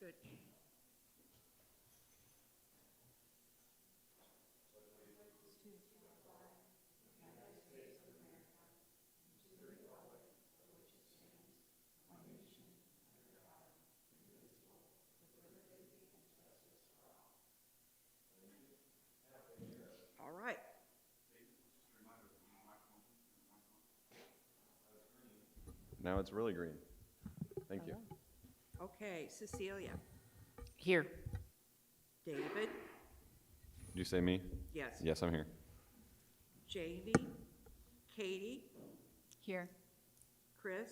Good. All right. Now it's really green. Thank you. Okay, Cecilia. Here. David. Did you say me? Yes. Yes, I'm here. Jamie. Katie. Here. Chris.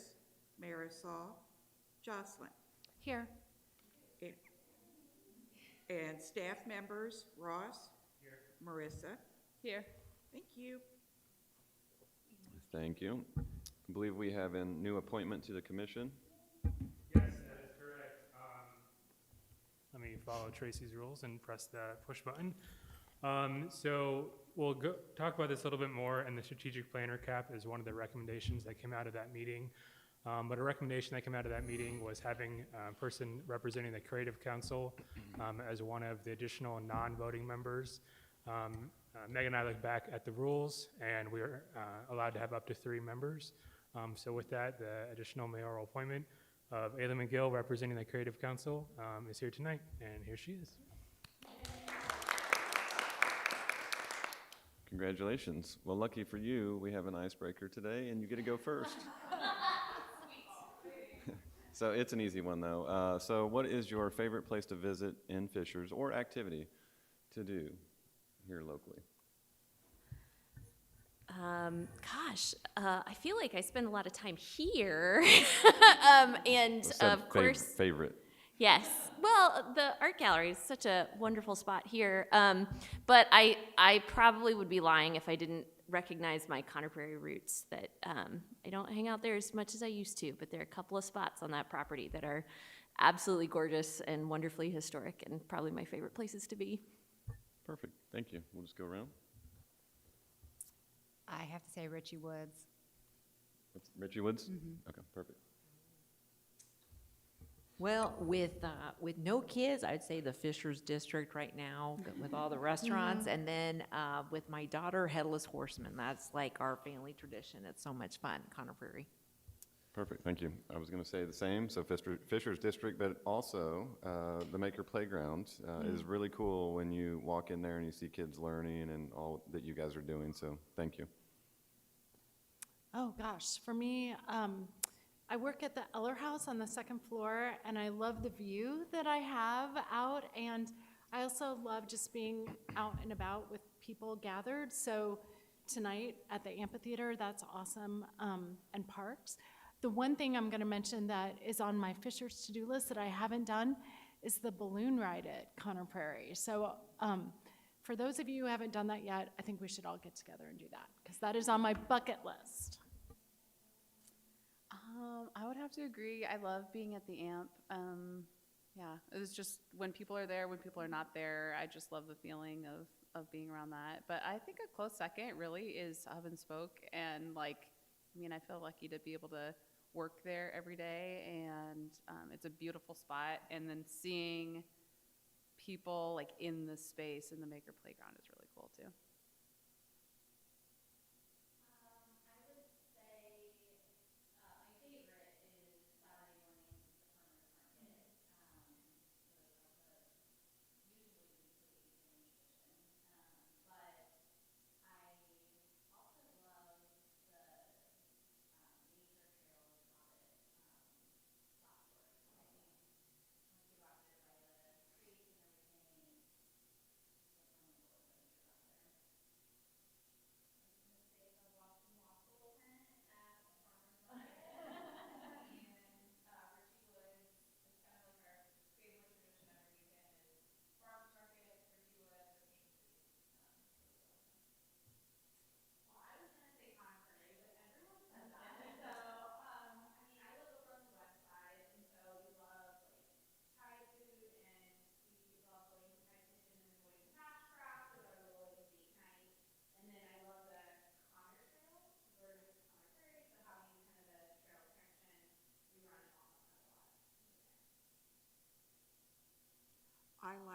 Marisol. Jocelyn. Here. And staff members, Ross. Here. Marissa. Here. Thank you. Thank you. I believe we have a new appointment to the commission. Yes, that is correct. Let me follow Tracy's rules and press the push button. So we'll talk about this a little bit more, and the strategic plan recap is one of the recommendations that came out of that meeting. But a recommendation that came out of that meeting was having a person representing the Creative Council as one of the additional non-voting members. Meg and I looked back at the rules, and we were allowed to have up to 3 members. So with that, the additional mayoral appointment of Ayla McGill representing the Creative Council is here tonight, and here she is. Congratulations. Well, lucky for you, we have an icebreaker today, and you get to go first. So it's an easy one, though. So what is your favorite place to visit in Fishers, or activity to do here locally? I feel like I spend a lot of time here. And of course, favorite. yes. Well, the art gallery is such a wonderful spot here. But I probably would be lying if I didn't recognize my Conner Prairie roots, that I don't hang out there as much as I used to, but there are a couple of spots on that property that are absolutely gorgeous and wonderfully historic, and probably my favorite places to be. Perfect. Thank you. We'll just go around. I have to say Richie Woods. Richie Woods? Okay, perfect. Well, with no kids, I'd say the Fishers District right now, with all the restaurants, and then with my daughter, Headless Horseman. That's like our family tradition. It's so much fun, Conner Prairie. Perfect, thank you. I was going to say the same, so Fishers District, but also the Maker Playground is really cool when you walk in there and you see kids learning and all that you guys are doing, so thank you. Oh gosh, for me, I work at the Eller House on the 2nd floor, and I love the view that I have out, and I also love just being out and about with people gathered. So tonight at the amphitheater, that's awesome, and parks. The one thing I'm gonna mention that is on my Fishers to-do list that I haven't done is the balloon ride at Conner Prairie. So for those of you who haven't done that yet, I think we should all get together and do that, because that is on my bucket list. I would have to agree. I love being at the AMP. Yeah, it was just when people are there, when people are not there, I just love the feeling of being around that. But I think a close second really is Hub and Spoke. And I feel lucky to be able to work there every day, and it's a beautiful spot. And then seeing people in the space in the Maker Playground is really cool too.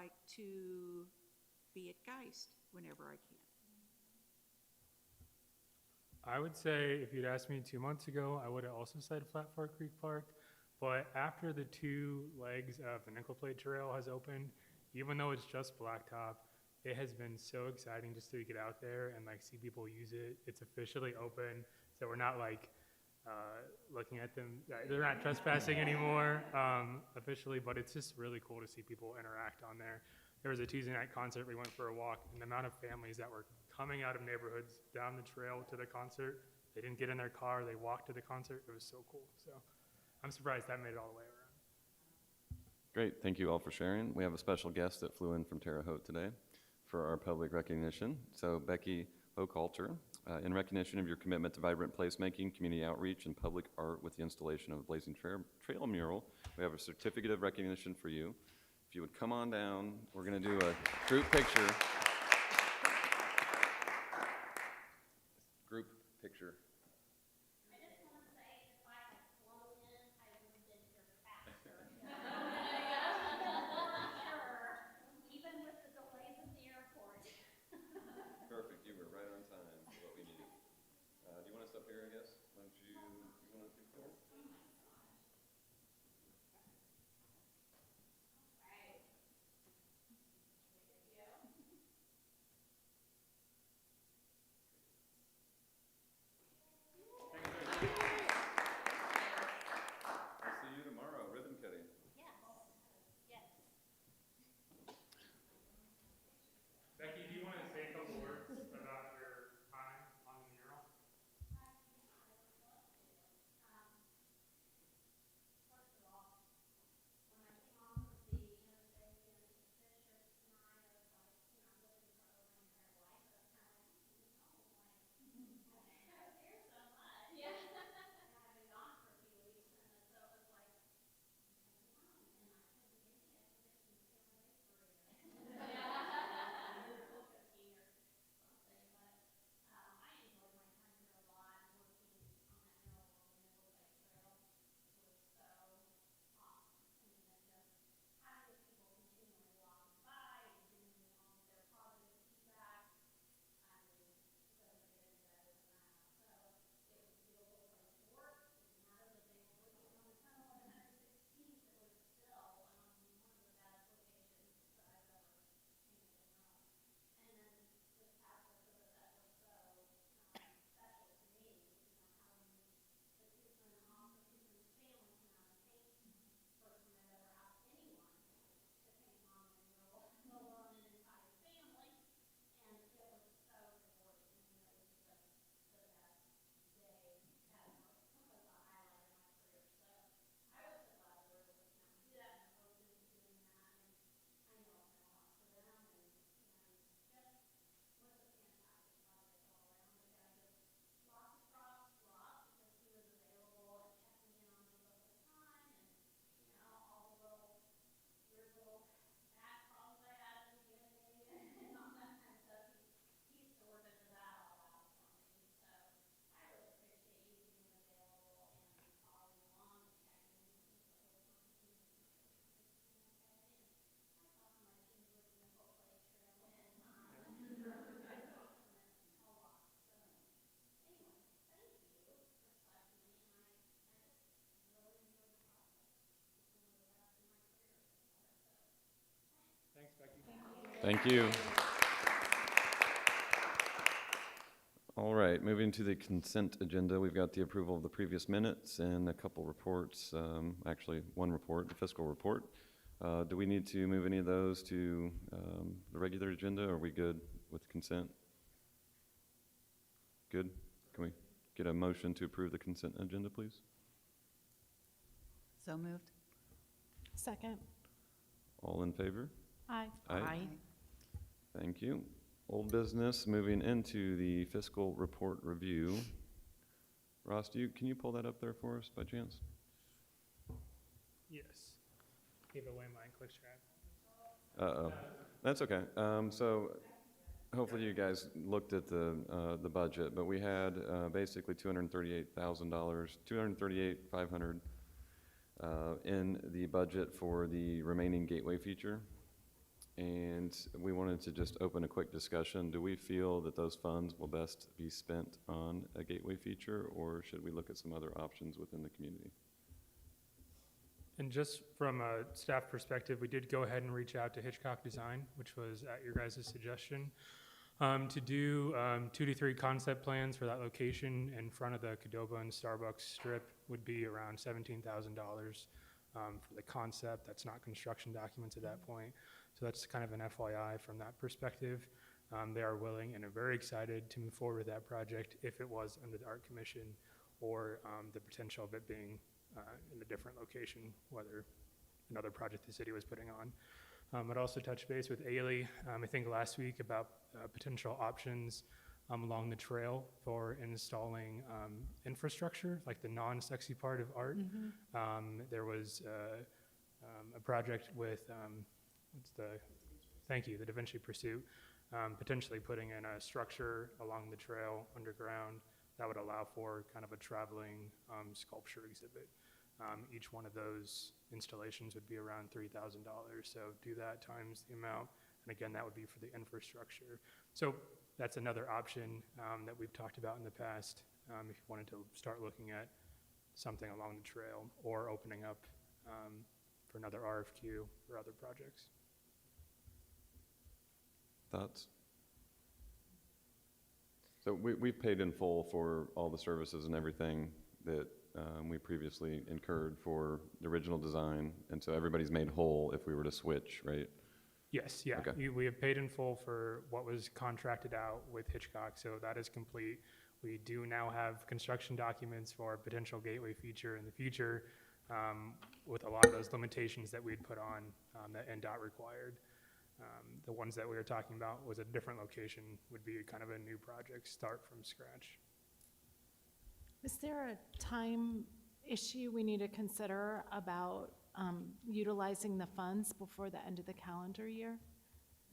like to be at Geist whenever I can. I would say if you'd asked me 2 months ago, I would have also said Flat Fork Creek Park. But after the 2 legs of the Nickel Plate Trail has opened, even though it's just blacktop, it has been so exciting just to get out there and like see people use it. It's officially open, so we're not like looking at them. They're not trespassing anymore officially, but it's just really cool to see people interact on there. There was a Tuesday night concert. We went for a walk, and the amount of families that were coming out of neighborhoods down the trail to the concert, they didn't get in their car, they walked to the concert. It was so cool. So I'm surprised that made it all the way around. Great, thank you all for sharing. We have a special guest that flew in from Terre Haute today for our public recognition. So Becky Hochhalter, in recognition of your commitment to vibrant placemaking, community outreach, and public art with the installation of a Blazing Trail mural, we have a certificate of recognition for you. If you would come on down, we're going to do a group picture. Group picture. Perfect, you were right on time for what we needed. Do you want us up here, I guess? Why don't you want to do four? See you tomorrow, ribbon cutting. Becky, do you want to say a couple words about your time on the mural? Thanks, Becky. Thank you. All right, moving to the consent agenda, we've got the approval of the previous minutes and a couple reports, actually one report, the fiscal report. Do we need to move any of those to the regular agenda, or are we good with consent? Good? Can we get a motion to approve the consent agenda, please? So moved. Second. All in favor? Aye. Aye. Thank you. Old business, moving into the fiscal report review. Ross, can you pull that up there for us by chance? Yes. Gave away my clickstrap. Uh-oh. That's okay. So hopefully you guys looked at the budget, but we had basically $238,000, $238,500 in the budget for the remaining gateway feature. And we wanted to just open a quick discussion. Do we feel that those funds will best be spent on a gateway feature, or should we look at some other options within the community? And just from a staff perspective, we did go ahead and reach out to Hitchcock Design, which was at your guys' suggestion, to do 2 to 3 concept plans for that location in front of the Qdoba and Starbucks strip would be around $17,000 for the concept. That's not construction documents at that point. So that's kind of an FYI from that perspective. They are willing and are very excited to move forward with that project if it was under the Art Commission, or the potential of it being in a different location, whether another project the city was putting on. I'd also touch base with Ailey, I think last week, about potential options along the trail for installing infrastructure, like the non-sexy part of art. There was a project with, the Da Vinci Pursuit, potentially putting in a structure along the trail underground that would allow for kind of a traveling sculpture exhibit. Each one of those installations would be around $3,000. So do that times the amount, and again, that would be for the infrastructure. So that's another option that we've talked about in the past, if you wanted to start looking at something along the trail or opening up for another RFQ or other projects. Thoughts? So we've paid in full for all the services and everything that we previously incurred for the original design, and so everybody's made whole if we were to switch, right? Yes, yeah. Okay. We have paid in full for what was contracted out with Hitchcock, so that is complete. We do now have construction documents for a potential gateway feature in the future, with a lot of those limitations that we'd put on that NDOT required. The ones that we were talking about was a different location, would be kind of a new project, start from scratch. Is there a time issue we need to consider about utilizing the funds before the end of the calendar year?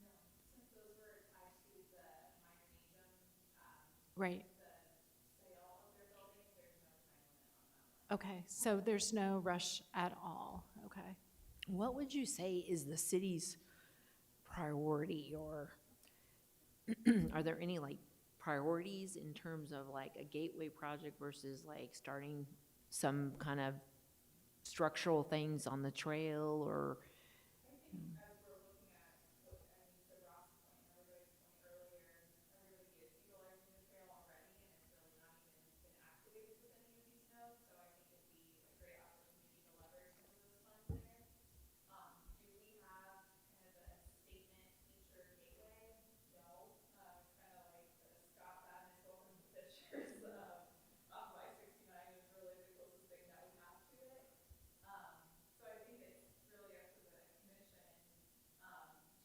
No, since those were tied to the minor Needham, right. The sale of their building, there's no time limit on that one. Okay, so there's no rush at all, okay. What would you say is the city's priority, or are there any like priorities in terms of like a gateway project versus like starting some kind of structural things on the trail, or? I think as we're looking at, to Ross's point and everybody's point earlier, everybody is utilizing the trail already, and it's really not even been activated with any of these nodes, so I think it'd be a great opportunity to leverage some of those funds there. Do we have kind of a statement feature gateway? No. It's kind of like Scott Madness going to pictures off I-69 is really the closest thing that we have to it. So I think it's really up to the commission.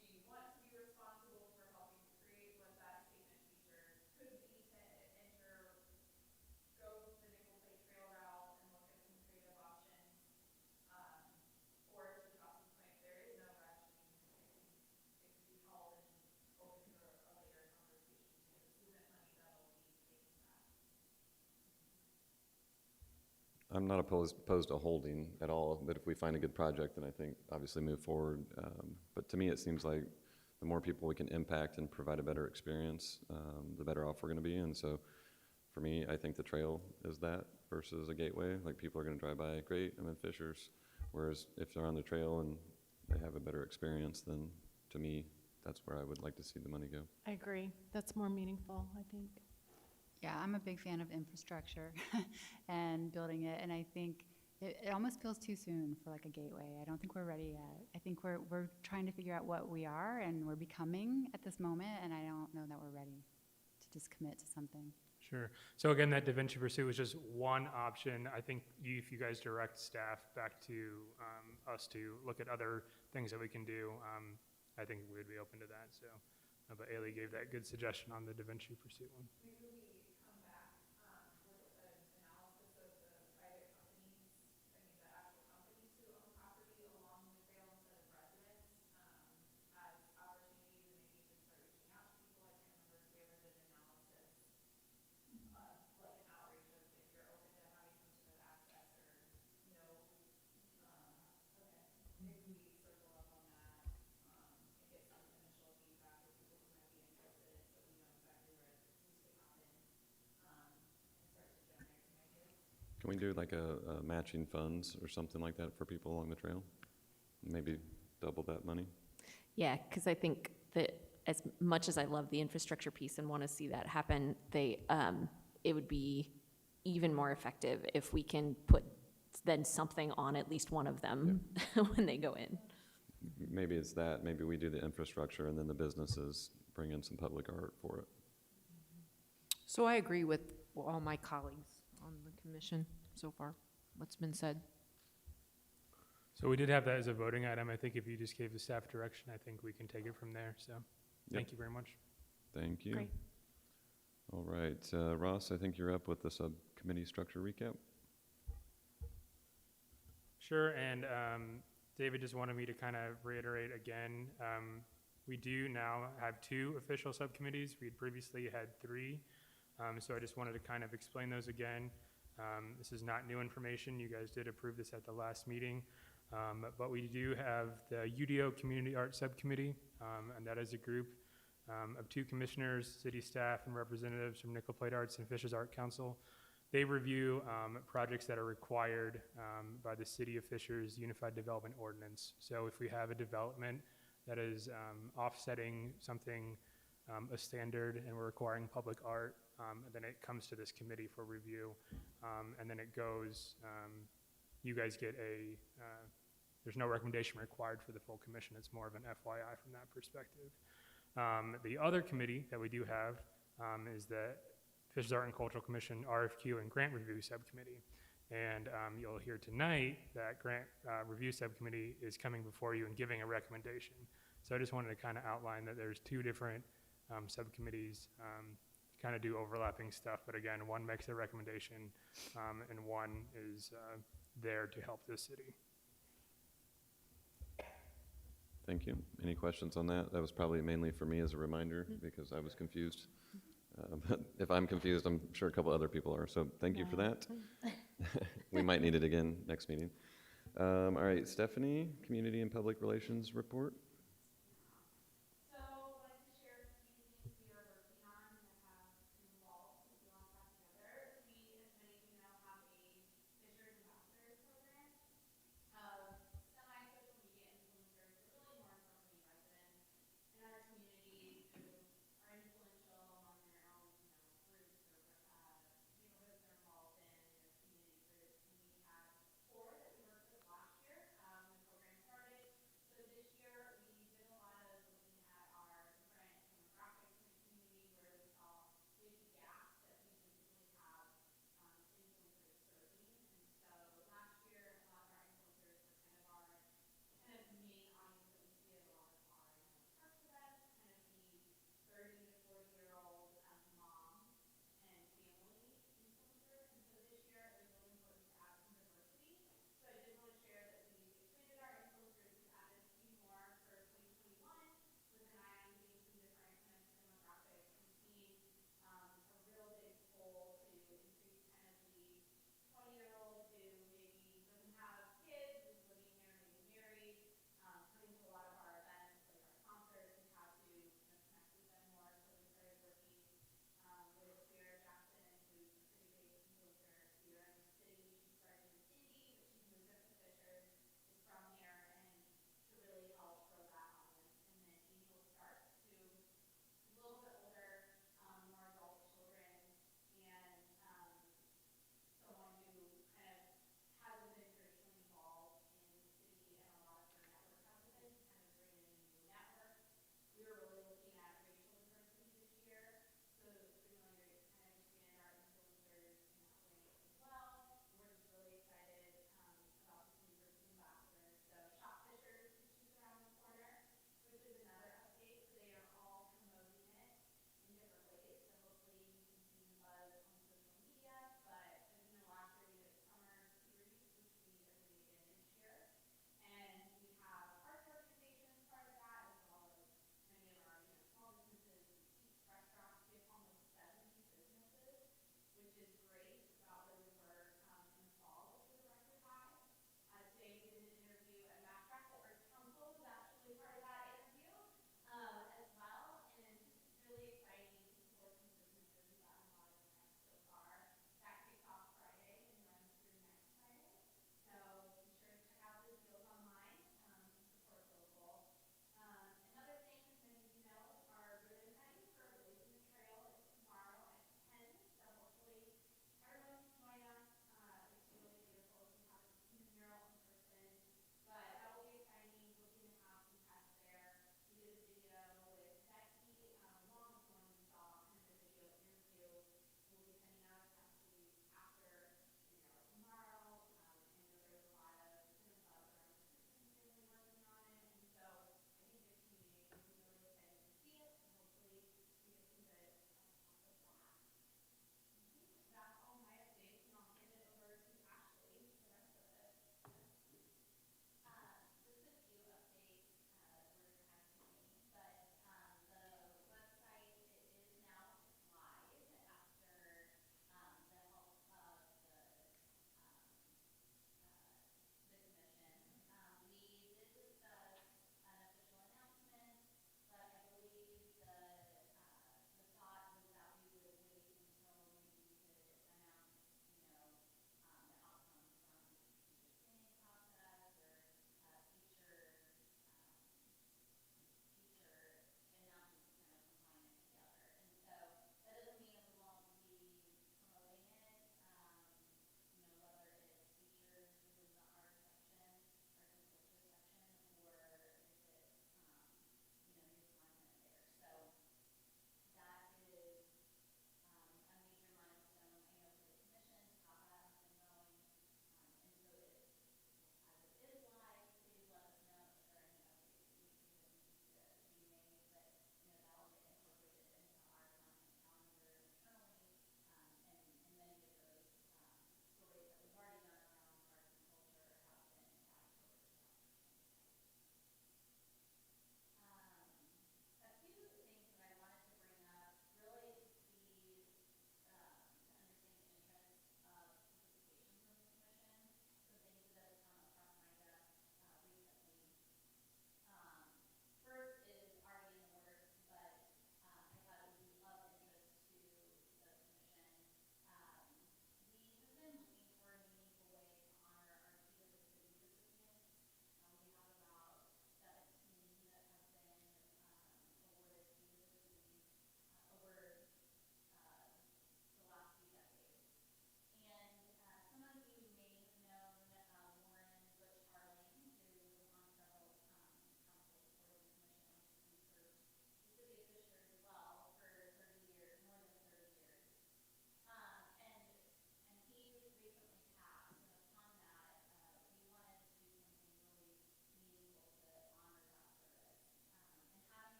Do you want to be responsible for helping to create what that statement feature could be, to go the nickel plate trail route and look at some creative options? Or to Joss's point, there is no rush. I mean, it could be called and open for a later conversation, because this isn't money that'll be taken back. I'm not opposed to holding at all, but if we find a good project, then I think obviously move forward. But to me, it seems like the more people we can impact and provide a better experience, the better off we're going to be. And so for me, I think the trail is that versus a gateway. Like, people are going to drive by, great, I'm in Fishers. Whereas if they're on the trail and they have a better experience, then to me, that's where I would like to see the money go. I agree, that's more meaningful, I think. Yeah, I'm a big fan of infrastructure and building it, and I think it almost feels too soon for like a gateway. I don't think we're ready yet. I think we're trying to figure out what we are and we're becoming at this moment, and I don't know that we're ready to just commit to something. Sure. So again, that Da Vinci Pursuit was just one option. I think if you guys direct staff back to us to look at other things that we can do, I think we would be open to that. So, but Ailey gave that good suggestion on the Da Vinci Pursuit one. Maybe we come back with an analysis of the private companies, the actual companies who own property along the trail instead of residents, as opportunities, and maybe even start reaching out to people. I can't remember if we ever did an analysis, like an outreach of if you're open to having some sort of access or no. Okay, maybe we circle up on that and get some Can we do like a matching funds or something like that for people along the trail? Maybe double that money? Yeah, because I think that as much as I love the infrastructure piece and want to see that happen, it would be even more effective if we can put then something on at least one of them when they go in. Maybe it's that, maybe we do the infrastructure and then the businesses bring in some public art for it. So I agree with all my colleagues on the commission so far, what's been said. So we did have that as a voting item. I think if you just gave the staff direction, I think we can take it from there. So thank you very much. Thank you. Great. All right, Ross, I think you're up with the subcommittee structure recap. Sure, and David just wanted me to kind of reiterate again, we do now have 2 official subcommittees. We had previously had 3, so I just wanted to kind of explain those again. This is not new information. You guys did approve this at the last meeting, but we do have the UDO Community Arts Subcommittee, and that is a group of 2 commissioners, city staff, and representatives from Nickel Plate Arts and Fishers Art Council. They review projects that are required by the City of Fishers Unified Development Ordinance. So if we have a development that is offsetting something, a standard, and we're requiring public art, then it comes to this committee for review, and then it goes, you guys get there's no recommendation required for the full commission. It's more of an FYI from that perspective. The other committee that we do have is the Fishers Art and Cultural Commission RFQ and Grant Review Subcommittee. And you'll hear tonight that Grant Review Subcommittee is coming before you and giving a recommendation. So I just wanted to kind of outline that there's 2 different subcommittees, kind of do overlapping stuff, but again, one makes a recommendation and one is there to help the city. Thank you. Any questions on that? That was probably mainly for me as a reminder because I was confused. But if I'm confused, I'm sure a couple other people are. So thank you for that. We might need it again next meeting. All right, Stephanie, Community and Public Relations report. So I'd like to share a few things we are working on that have involved with the Launchpad together. We, as many of you know, have a Fishers Ambassadors program of semi-social media influencers, but really more importantly residents in our communities who are influential among their own, groups or neighborhoods they're involved in, their community groups. And we had 4 that we worked with last year when the program started. So this year we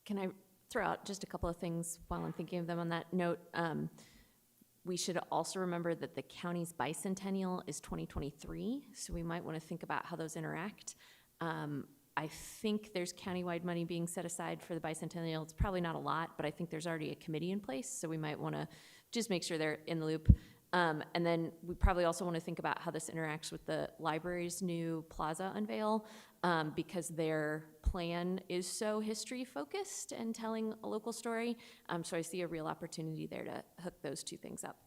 Can I throw out just a couple of things while I'm thinking of them on that note? We should also remember that the county's bicentennial is 2023, so we might want to think about how those interact. I think there's countywide money being set aside for the bicentennial. It's probably not a lot, but I think there's already a committee in place, so we might want to just make sure they're in the loop. And then we probably also want to think about how this interacts with the library's new plaza unveil, because their plan is so history-focused and telling a local story. So I see a real opportunity there to hook those two things up.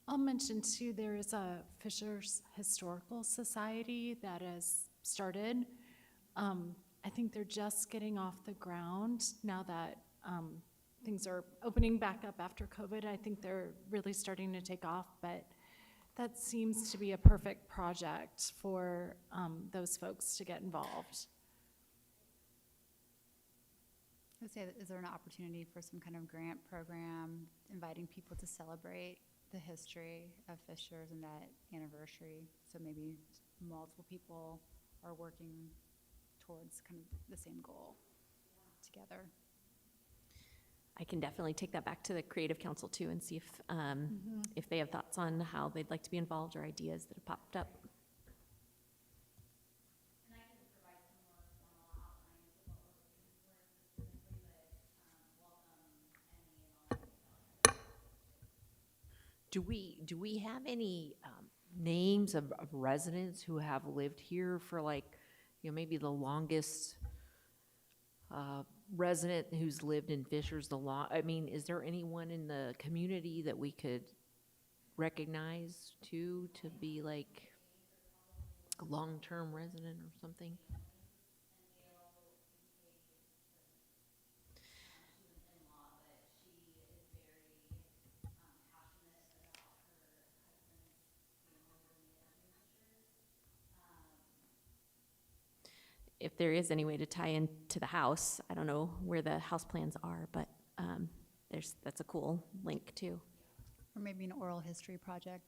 I'll mention too, there is a Fisher's Historical Society that has started. I think they're just getting off the ground now that things are opening back up after COVID. I think they're really starting to take off, but that seems to be a perfect project for those folks to get involved. I would say, is there an opportunity for some kind of grant program inviting people to celebrate the history of Fishers and that anniversary? So maybe multiple people are working towards kind of the same goal together. I can definitely take that back to the Creative Council too and see if they have thoughts on how they'd like to be involved or ideas that have popped up. And I can provide some more formal outlines of what we're looking for specifically, but welcome any and all. Do we have any names of residents who have lived here for, like, you know, maybe the longest resident who's lived in Fishers I mean, is there anyone in the community that we could recognize to be like a long-term resident or something? If there is any way to tie into the house, I don't know where the house plans are, but that's a cool link too. Or maybe an oral history project.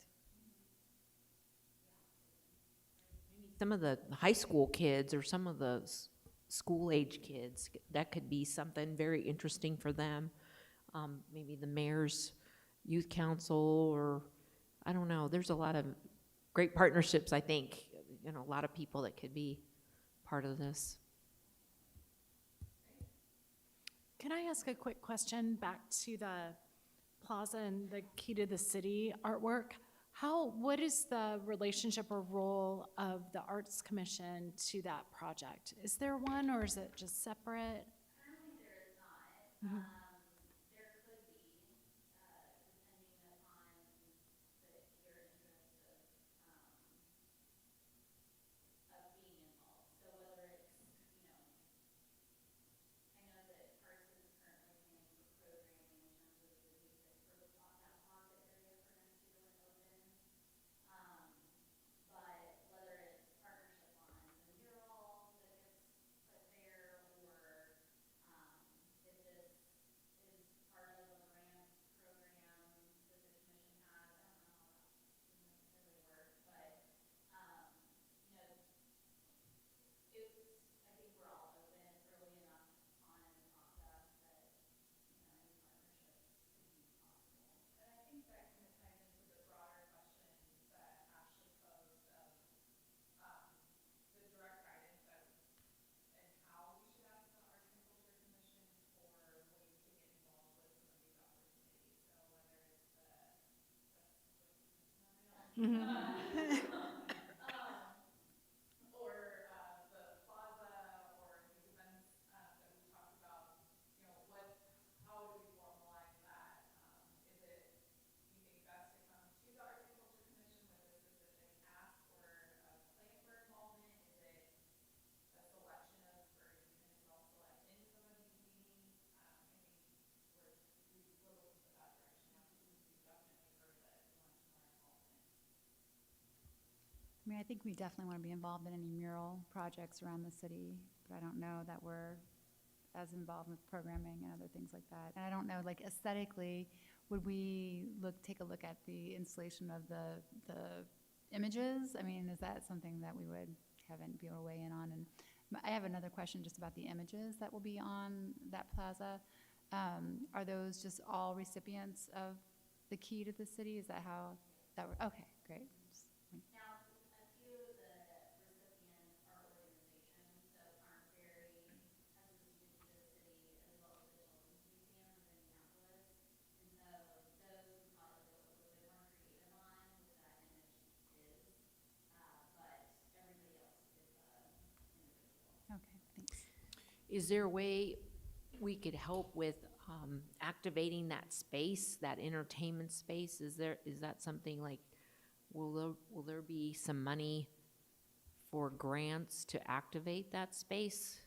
Some of the high school kids or some of the school-age kids, that could be something very interesting for them. Maybe the mayor's youth council, or I don't know. There's a lot of great partnerships, I think. You know, a lot of people that could be part of this. Can I ask a quick question back to the plaza and the Key to the City artwork? What is the relationship or role of the Arts Commission to that project? Is there one, or is it just separate? Currently there is not. There could be, depending upon your interest of being involved. So whether it's, you know, I know that Arts is currently planning for programming in terms of the music for that pocket area for next year when it opens. But whether it's partnership on the mural that gets put there, or it just is part of a grant program that the commission has. I don't know how that would necessarily work, but you know, I think we're all open. It's early enough on in the process that, you know, any partnerships could be possible. And I think that kind of ties into the broader question that Ashley posed of the direct guidance and how we should ask the Arts and Culture Commission for ways to get involved with some of these opportunities. So whether it's or the plaza, or these events that we talked about, you know, how do we formalize that? Is it, do you think best to come to the Arts and Culture Commission with a specific ask or a plan for involvement? Is it a selection of, or you can self-select in some of these meetings? I think we're looking for that direction now, because we've definitely heard that we want more involvement. I mean, I think we definitely want to be involved in any mural projects around the city, but I don't know that we're as involved with programming and other things like that. And I don't know, like aesthetically, would we take a look at the installation of the images? I mean, is that something that we would be able to weigh in on? And I have another question just about the images that will be on that plaza. Are those just all recipients of the Key to the City? Is that how that would, okay, great. Now, a few of the recipients are organizations, so Farm Ferry has a Key to the City, as well as the Children's Museum of Minneapolis. And so those we probably go a little bit more creative on with that image is, but everybody else is individual. Okay, thanks. Is there a way we could help with activating that space, that entertainment space? Is that something like, will there be some money for grants to activate that space?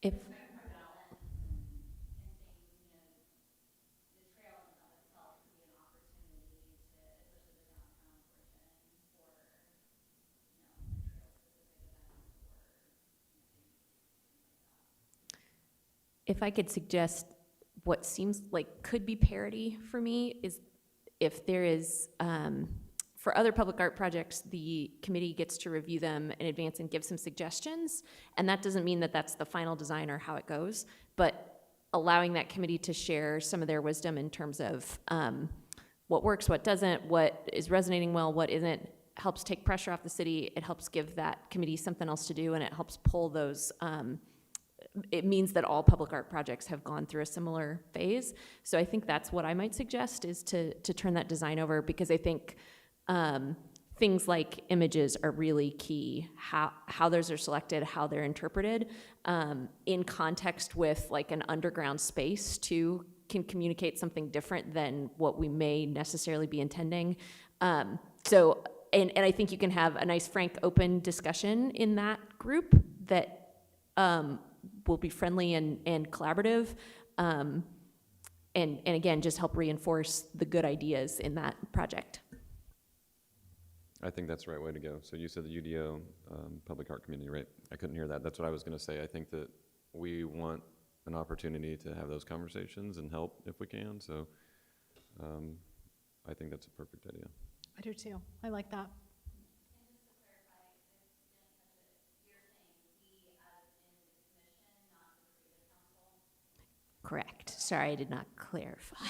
If If I could suggest what seems like could be parity for me is if there is, for other public art projects, the committee gets to review them in advance and give some suggestions. And that doesn't mean that that's the final design or how it goes, but allowing that committee to share some of their wisdom in terms of what works, what doesn't, what is resonating well, what isn't, helps take pressure off the city. It helps give that committee something else to do, and it helps pull those, it means that all public art projects have gone through a similar phase. So I think that's what I might suggest, is to turn that design over, because I think things like images are really key. How those are selected, how they're interpreted, in context with like an underground space too, can communicate something different than what we may necessarily be intending. And I think you can have a nice, frank, open discussion in that group that will be friendly and collaborative, and again, just help reinforce the good ideas in that project. I think that's the right way to go. So you said the UDO, Public Art Committee, right? I couldn't hear that. That's what I was going to say. I think that we want an opportunity to have those conversations and help if we can. So I think that's a perfect idea. I do too. I like that. Correct. Sorry, I did not clarify.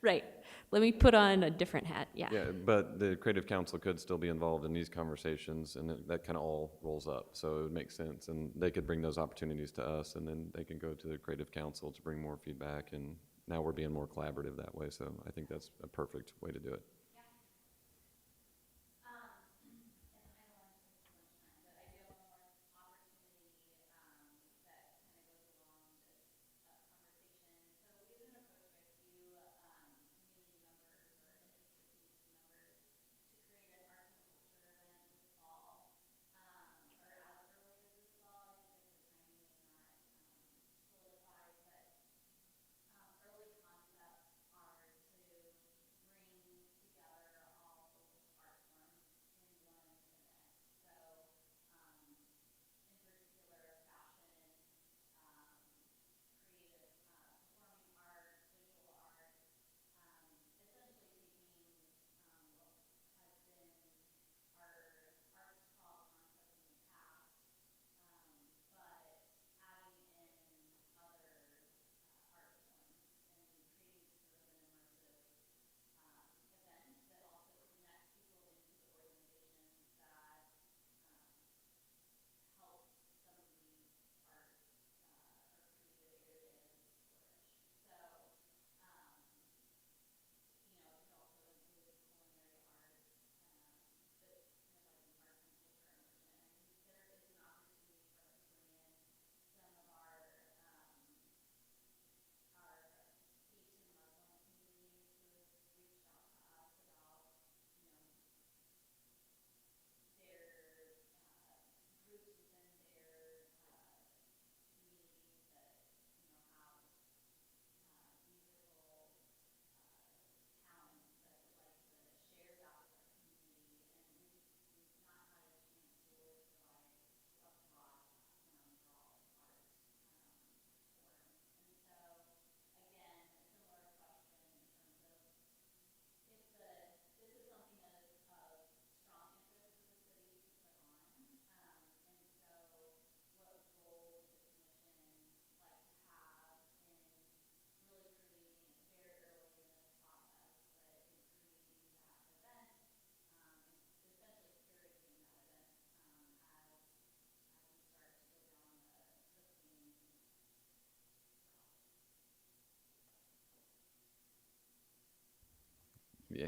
Right. Let me put on a different hat. Yeah. Yeah, but the Creative Council could still be involved in these conversations, and that kind of all rolls up. So it would make sense, and they could bring those opportunities to us, and then they can go to the Creative Council to bring more feedback, and now we're being more collaborative that way. So I think that's a perfect way to do it.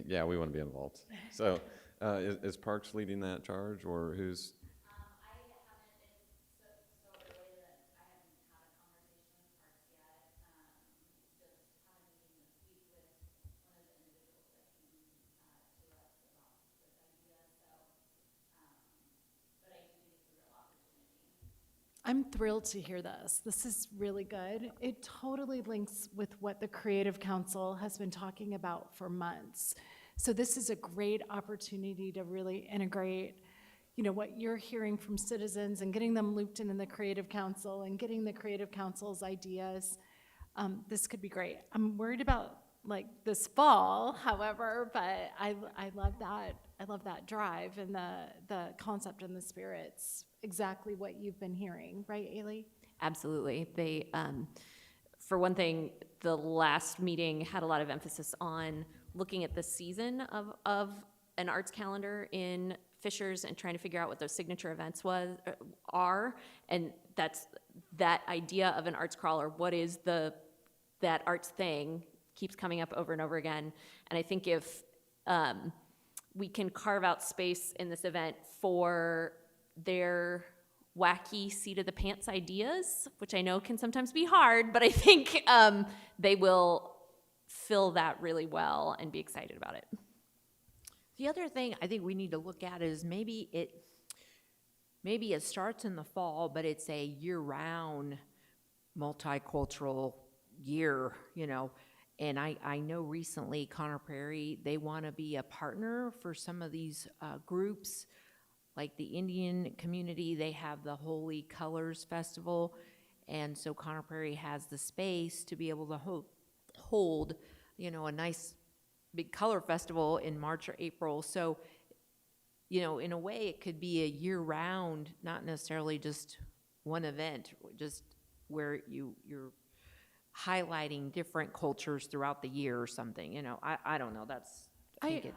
Yeah, we want to be involved. So, is Parks leading that charge, or who's? I'm thrilled to hear this. This is really good. It totally links with what the Creative Council has been talking about for months. So this is a great opportunity to really integrate, what you're hearing from citizens and getting them looped in the Creative Council and getting the Creative Council's ideas. This could be great. I'm worried about like this fall, however, but I love that. I love that drive and the concept and the spirits. Exactly what you've been hearing, right, Ailey? Absolutely. They, for one thing, the last meeting had a lot of emphasis on looking at the season of an arts calendar in Fishers and trying to figure out what those signature events are. And that idea of an arts crawler. What is that arts thing keeps coming up over and over again. And I think if we can carve out space in this event for their wacky seat of the pants ideas, which I know can sometimes be hard, but I think they will fill that really well and be excited about it. The other thing I think we need to look at is maybe it starts in the fall, but it's a year-round multicultural year, And I know recently Connor Prairie, they want to be a partner for some of these groups. Like the Indian community, they have the Holy Colors Festival, and so Connor Prairie has the space to be able to hold, a nice big color festival in March or April. So, in a way, it could be a year-round, not necessarily just one event, just where you're highlighting different cultures throughout the year or something. I don't know. That's I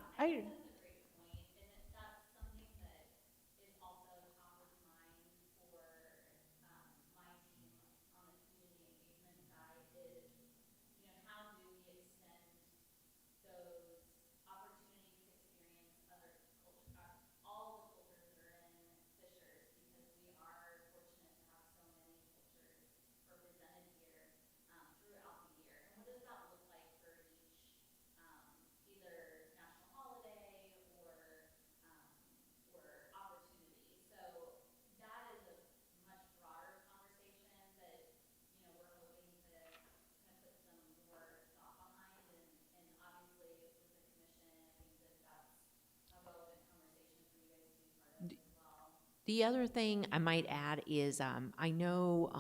The other thing I might add is I know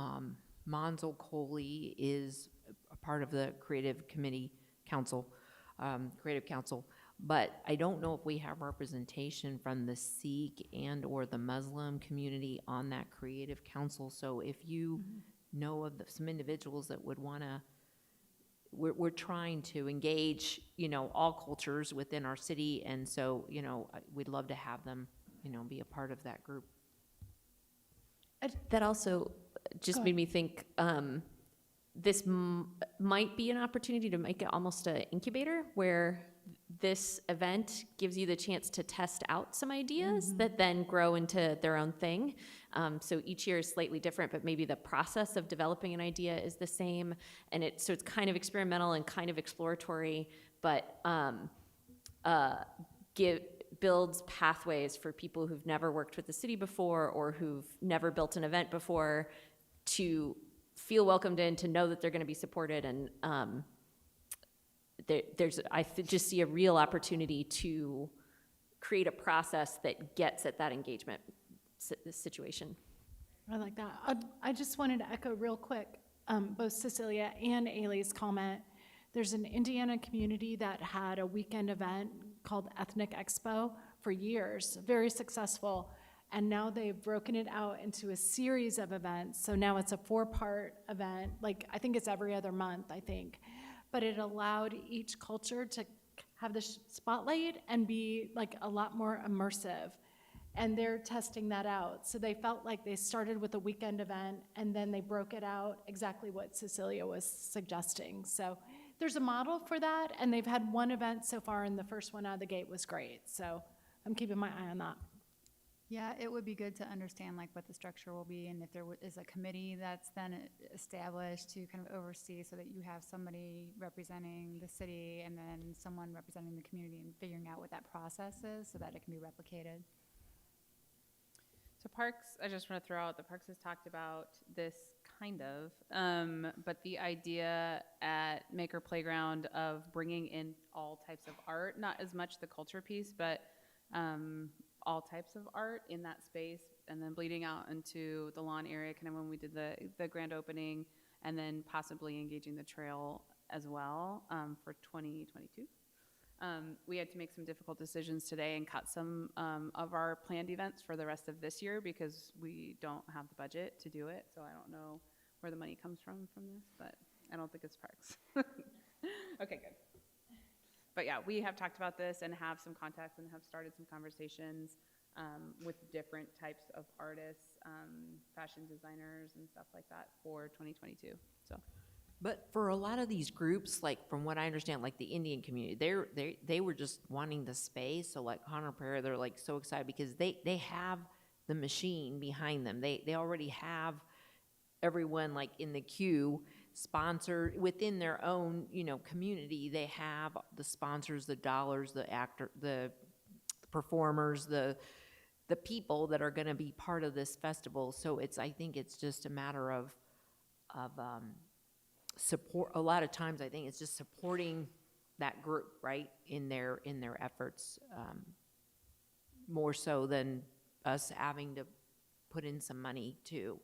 Monzel Coley is a part of the Creative Council, but I don't know if we have representation from the Sikh and or the Muslim community on that Creative Council. So if you know of some individuals that would want to, we're trying to engage, all cultures within our city, and so, we'd love to have them, be a part of that group. That also just made me think this might be an opportunity to make it almost an incubator where this event gives you the chance to test out some ideas that then grow into their own thing. So each year is slightly different, but maybe the process of developing an idea is the same. And so it's kind of experimental and kind of exploratory, but builds pathways for people who've never worked with the city before or who've never built an event before to feel welcomed in, to know that they're going to be supported. And I just see a real opportunity to create a process that gets at that engagement situation. I like that. I just wanted to echo real quick, both Cecilia and Ailey's comment. There's an Indiana community that had a weekend event called Ethnic Expo for years, very successful. And now they've broken it out into a series of events. So now it's a 4-part event. Like, I think it's every other month, But it allowed each culture to have the spotlight and be like a lot more immersive. And they're testing that out. So they felt like they started with a weekend event and then they broke it out exactly what Cecilia was suggesting. So there's a model for that, and they've had one event so far, and the first one out of the gate was great. So I'm keeping my eye on that. Yeah, it would be good to understand like what the structure will be and if there is a committee that's then established to kind of oversee so that you have somebody representing the city and then someone representing the community and figuring out what that process is so that it can be replicated. So Parks, I just want to throw out, the Parks has talked about this kind of, but the idea at Maker Playground of bringing in all types of art, not as much the culture piece, but all types of art in that space, and then bleeding out into the lawn area, kind of when we did the grand opening, and then possibly engaging the trail as well for 2022. We had to make some difficult decisions today and cut some of our planned events for the rest of this year because we don't have the budget to do it. So I don't know where the money comes from this, but I don't think it's Parks. Okay, good. But yeah, we have talked about this and have some contacts and have started some conversations with different types of artists, fashion designers and stuff like that for 2022, so. But for a lot of these groups, like from what I understand, like the Indian community, they were just wanting the space. So like Connor Prairie, they're like so excited because they have the machine behind them. They already have everyone like in the queue sponsored within their own, community. They have the sponsors, the dollars, the actor, the performers, the people that are going to be part of this festival. So I think it's just a matter of support. A lot of times I think it's just supporting that group, right, in their efforts, more so than us having to put in some money to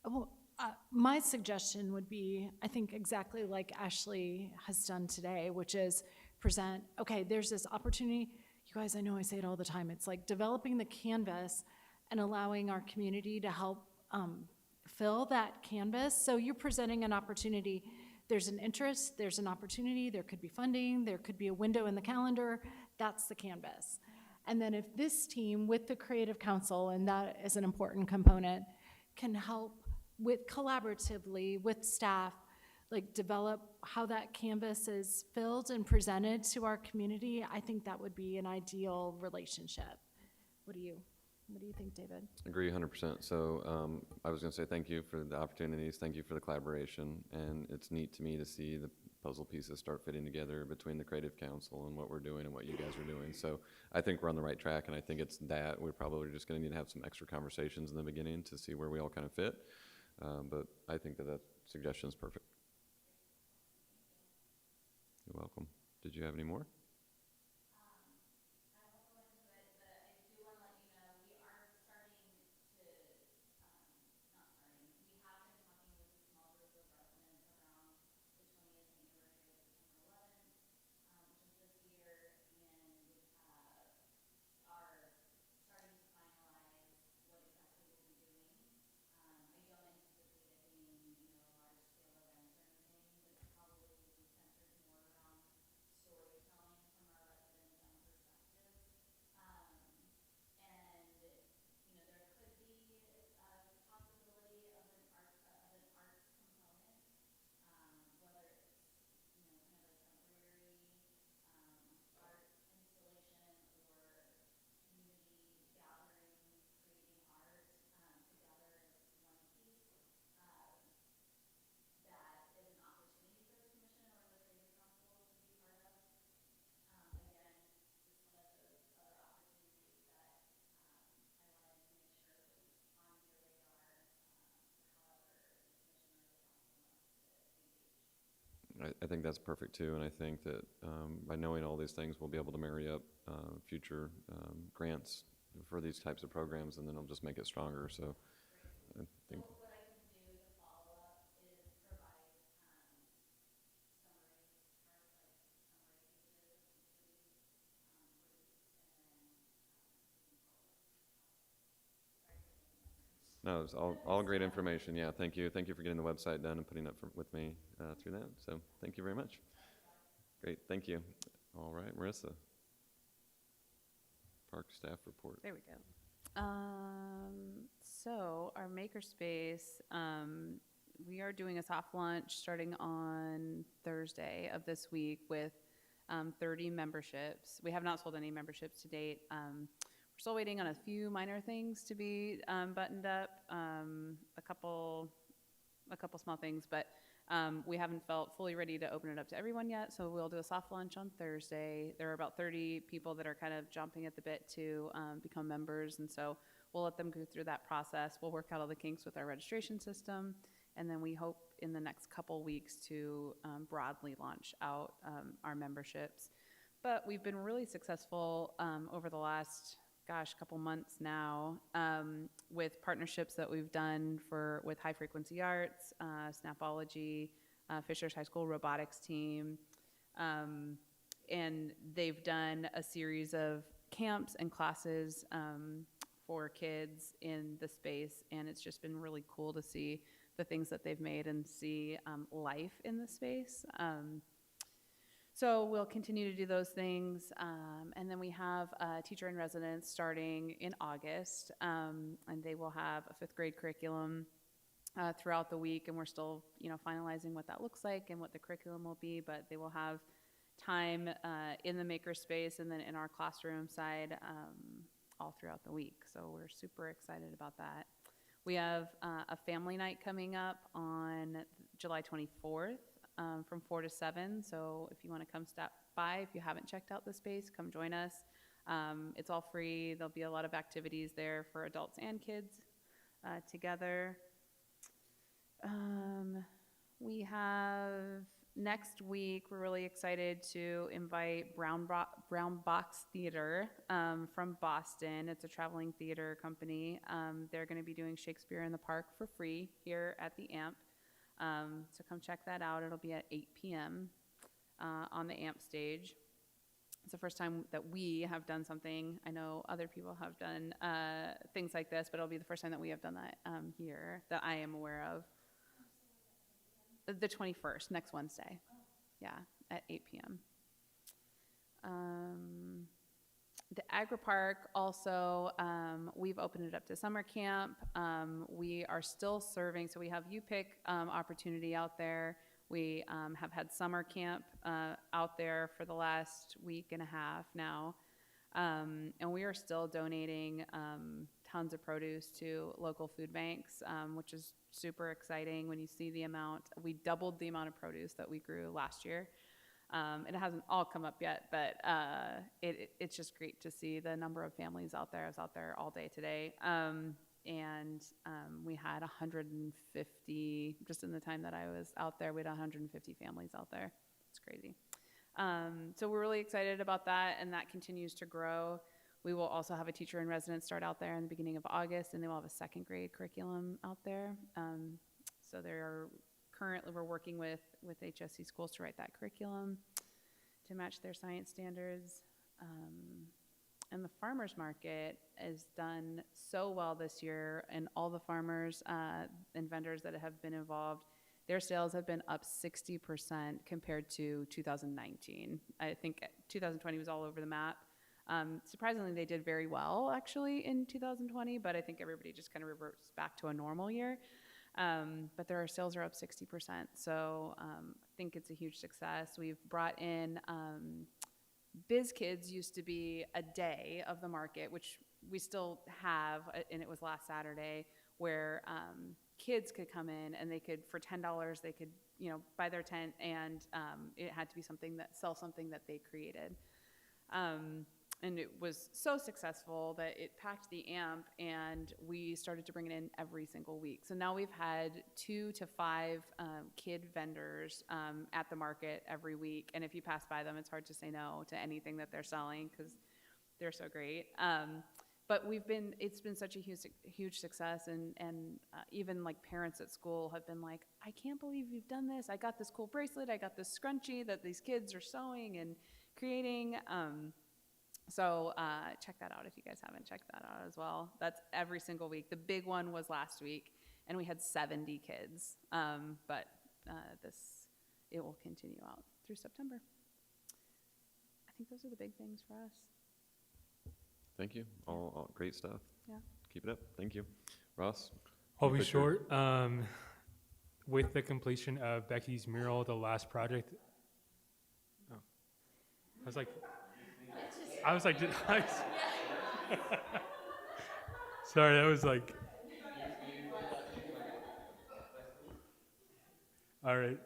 Well, my suggestion would be, I think exactly like Ashley has done today, which is present, okay, there's this opportunity. You guys, I know I say it all the time. It's like developing the canvas and allowing our community to help fill that canvas. So you're presenting an opportunity. There's an interest, there's an opportunity, there could be funding, there could be a window in the calendar. That's the canvas. And then if this team with the Creative Council, and that is an important component, can help with collaboratively with staff, like develop how that canvas is filled and presented to our community, I think that would be an ideal relationship. What do you think, David? Agree 100%. So I was going to say thank you for the opportunities. Thank you for the collaboration. And it's neat to me to see the puzzle pieces start fitting together between the Creative Council and what we're doing and what you guys are doing. So I think we're on the right track, and I think it's that. We're probably just going to need to have some extra conversations in the beginning to see where we all kind of fit. But I think that suggestion is perfect. You're welcome. Did you have any more? think that's perfect too, and I think that by knowing all these things, we'll be able to marry up future grants for these types of programs, and then it'll just make it stronger. So I think. No, it's all great information. Yeah, thank you. Thank you for getting the website done and putting up with me through that. So thank you very much. Great, thank you. All right, Marissa. Park staff report. There we go. So our makerspace, we are doing a soft launch starting on Thursday of this week with 30 memberships. We have not sold any memberships to date. We're still waiting on a few minor things to be buttoned up, a couple small things, but we haven't felt fully ready to open it up to everyone yet, so we'll do a soft launch on Thursday. There are about 30 people that are kind of jumping at the bit to become members, and so we'll let them go through that process. We'll work out all the kinks with our registration system, and then we hope in the next couple weeks to broadly launch out our memberships. But we've been really successful over the last couple months now with partnerships that we've done with High Frequency Arts, Snapology, Fisher's High School robotics team, and they've done a series of camps and classes for kids in the space, and it's just been really cool to see the things that they've made and see life in the space. So we'll continue to do those things, and then we have a teacher in residence starting in August, and they will have a 5th grade curriculum throughout the week, and we're still, finalizing what that looks like and what the curriculum will be, but they will have time in the makerspace and then in our classroom side all throughout the week. So we're super excited about that. We have a family night coming up on July 24th. From 4 to 7, so if you want to come stop by, if you haven't checked out the space, come join us. It's all free. There'll be a lot of activities there for adults and kids together. We have next week, we're really excited to invite Brown Box Theater from Boston. It's a traveling theater company. They're going to be doing Shakespeare in the Park for free here at the AMP. So come check that out. It'll be at 8 p.m. On the AMP stage. It's the first time that we have done something. I know other people have done things like this, but it'll be the first time that we have done that here that I am aware of. The 21st, next Wednesday. Yeah, at 8 p.m. The Agri-Park also, we've opened it up to summer camp. We are still serving, so we have U-Pick opportunity out there. We have had summer camp out there for the last week and a half now. And we are still donating tons of produce to local food banks, which is super exciting when you see the amount. We doubled the amount of produce that we grew last year. It hasn't all come up yet, but it's just great to see the number of families out there. I was out there all day today, and we had 150, just in the time that I was out there, we had 150 families out there. It's crazy. So we're really excited about that, and that continues to grow. We will also have a teacher in residence start out there in the beginning of August, and they will have a 2nd grade curriculum out there. So currently, we're working with HSC schools to write that curriculum to match their science standards. And the farmers market has done so well this year, and all the farmers and vendors that have been involved, their sales have been up 60% compared to 2019. I think 2020 was all over the map. Surprisingly, they did very well, actually, in 2020, but I think everybody just kind of reverts back to a normal year. But their sales are up 60%, so I think it's a huge success. We've brought in, Biz Kids used to be a day of the market, which we still have, and it was last Saturday, where kids could come in and they could, for $10, they could, buy their tent, and it had to be something that they created. and it was so successful that it packed the amp, and we started to bring it in every single week. So now we've had 2 to 5 kid vendors at the market every week, and if you pass by them, it's hard to say no to anything that they're selling because they're so great. But it's been such a huge success, and even like parents at school have been like, I can't believe you've done this. I got this cool bracelet, I got this scrunchie that these kids are sewing and creating. So check that out if you guys haven't checked that out as well. That's every single week. The big one was last week, and we had 70 kids. But it will continue out through September. I think those are the big things for us. Thank you. All great stuff. Yeah. Keep it up. Thank you. Ross? I'll you be put your- short. With the completion of Becky's mural, the last project. Oh. I was like, sorry, that was like. All right,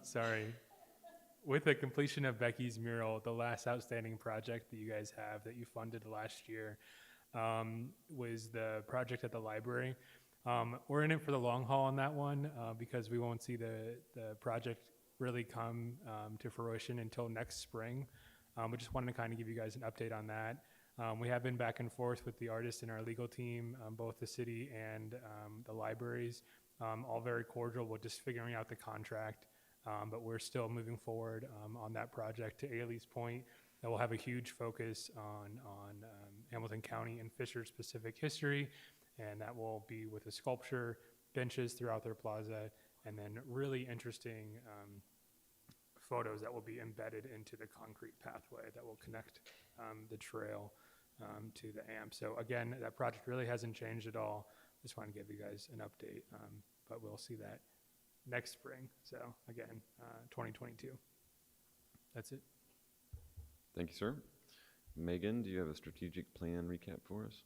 sorry. With the completion of Becky's mural, the last outstanding project that you guys have that you funded last year was the project at the library. We're in it for the long haul on that one because we won't see the project really come to fruition until next spring. We just wanted to kind of give you guys an update on that. We have been back and forth with the artists and our legal team, both the city and the libraries, all very cordial. We're just figuring out the contract. But we're still moving forward on that project. To Ailey's point, that will have a huge focus on Hamilton County and Fisher specific history, and that will be with a sculpture, benches throughout their plaza, and then really interesting photos that will be embedded into the concrete pathway that will connect the trail to the amp. So again, that project really hasn't changed at all. Just want to give you guys an update, but we'll see that next spring. So again, 2022. That's it. Thank you, sir. Megan, do you have a strategic plan recap for us?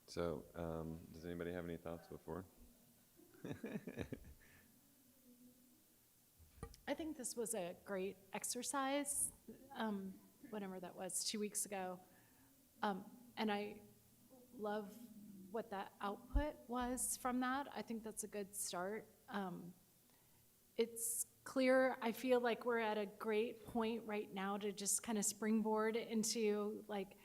So, does anybody have any thoughts before? I think this was a great exercise, whatever that was, 2 weeks ago. And I love what that output was from that. I think that's a good start. It's clear, I feel like we're at a great point right now to just kind of springboard into like,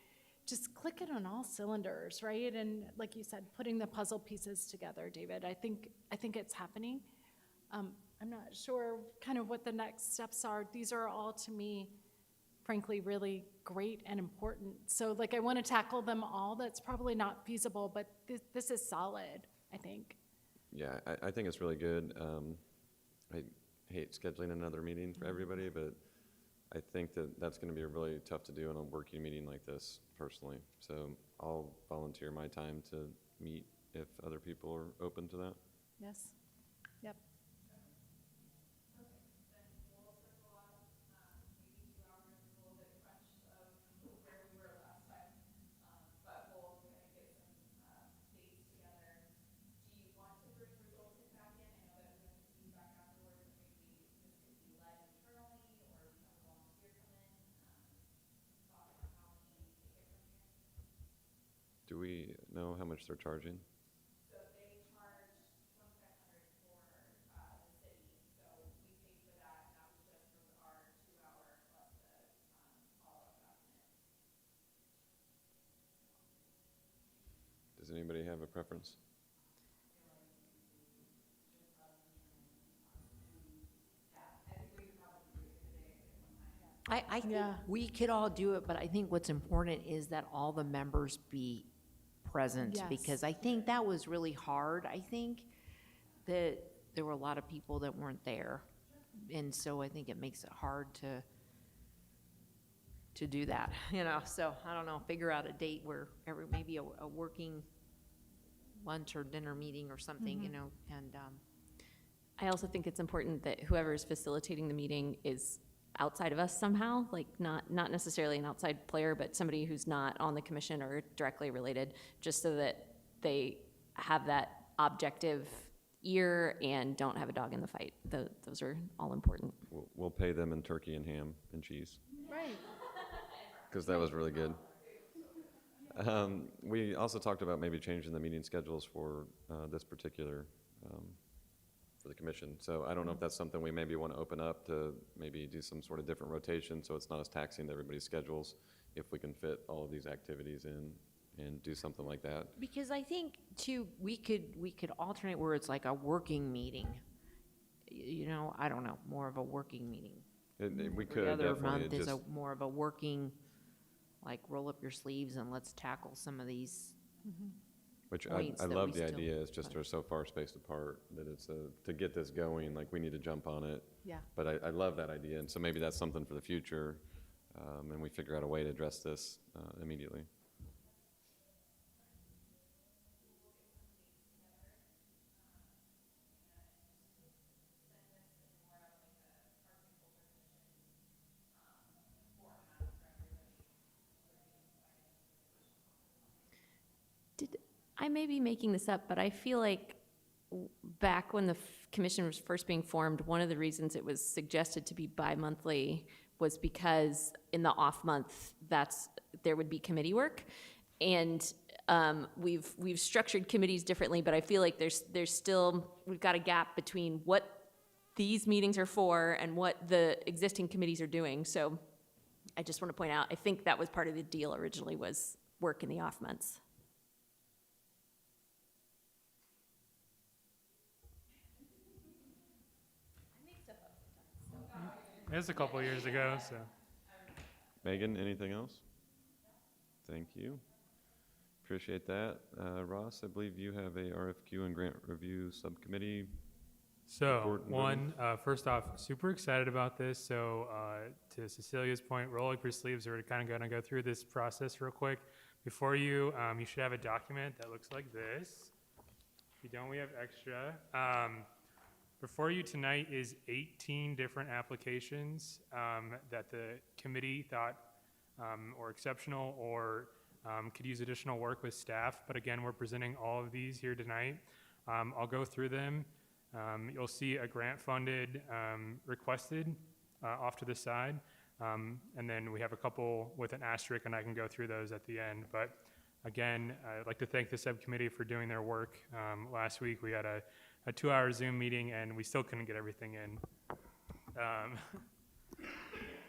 just click it on all cylinders, right? And like you said, putting the puzzle pieces together, David. I think it's happening. I'm not sure kind of what the next steps are. These are all, to me, frankly, really great and important. So like I want to tackle them all. That's probably not feasible, but this is solid, I think. Yeah, I think it's really good. I hate scheduling another meeting for everybody, but I think that that's going to be really tough to do in a working meeting like this, personally. So I'll volunteer my time to meet if other people are open to that. Yes. Yep. Do we know how much they're charging? So they charge 2,500 for the city, so we paid for that, and that was just for our 2 hour plus the follow-up document. Does anybody have a preference? I think Yeah. we could all do it, but I think what's important is that all the members be present. Yes. Because I think that was really hard. I think that there were a lot of people that weren't there. And so I think it makes it hard to do that, you know? So I don't know, figure out a date where maybe a working lunch or dinner meeting or something, you know, and, I also think it's important that whoever is facilitating the meeting is outside of us somehow, like not necessarily an outside player, but somebody who's not on the commission or directly related, just so that they have that objective ear and don't have a dog in the fight. Those are all important. We'll pay them in turkey and ham and cheese, Right. because that was really good. We also talked about maybe changing the meeting schedules for this particular, for the commission. So I don't know if that's something we maybe want to open up to maybe do some sort of different rotation so it's not as taxing to everybody's schedules, if we can fit all of these activities in and do something like that. because I think too, we could alternate where it's like a working meeting. You know, I don't know, more of a working meeting. We Every could other definitely month is just, more of a working, like roll up your sleeves and let's tackle some of these. which points I that love we the still- idea, it's just they're so far spaced apart that it's to get this going, like we need to jump on it. Yeah. But I love that idea, and so maybe that's something for the future, and we figure out a way to address this immediately. I may be making this up, but I feel like back when the commission was first being formed, one of the reasons it was suggested to be bi-monthly was because in the off month, there would be committee work. And we've structured committees differently, but I feel like we've got a gap between what these meetings are for and what the existing committees are doing. So I just want to point out, I think that was part of the deal originally, was work in the off months. It was a couple years ago, so. Megan, anything else? Thank you. Appreciate that. Ross, I believe you have a RFQ and grant review subcommittee. So, Report and first off, super excited about this. So, to Cecilia's point, roll up your sleeves. We're kind of going to go through this process real quick. Before you should have a document that looks like this. If you don't, we have extra. Before you tonight is 18 different applications that the committee thought or exceptional or could use additional work with staff, but again, we're presenting all of these here tonight. I'll go through them. You'll see a grant-funded requested off to the side, and then we have a couple with an asterisk, and I can go through those at the end. But again, I'd like to thank the subcommittee for doing their work. Last week, we had a 2-hour Zoom meeting, and we still couldn't get everything in.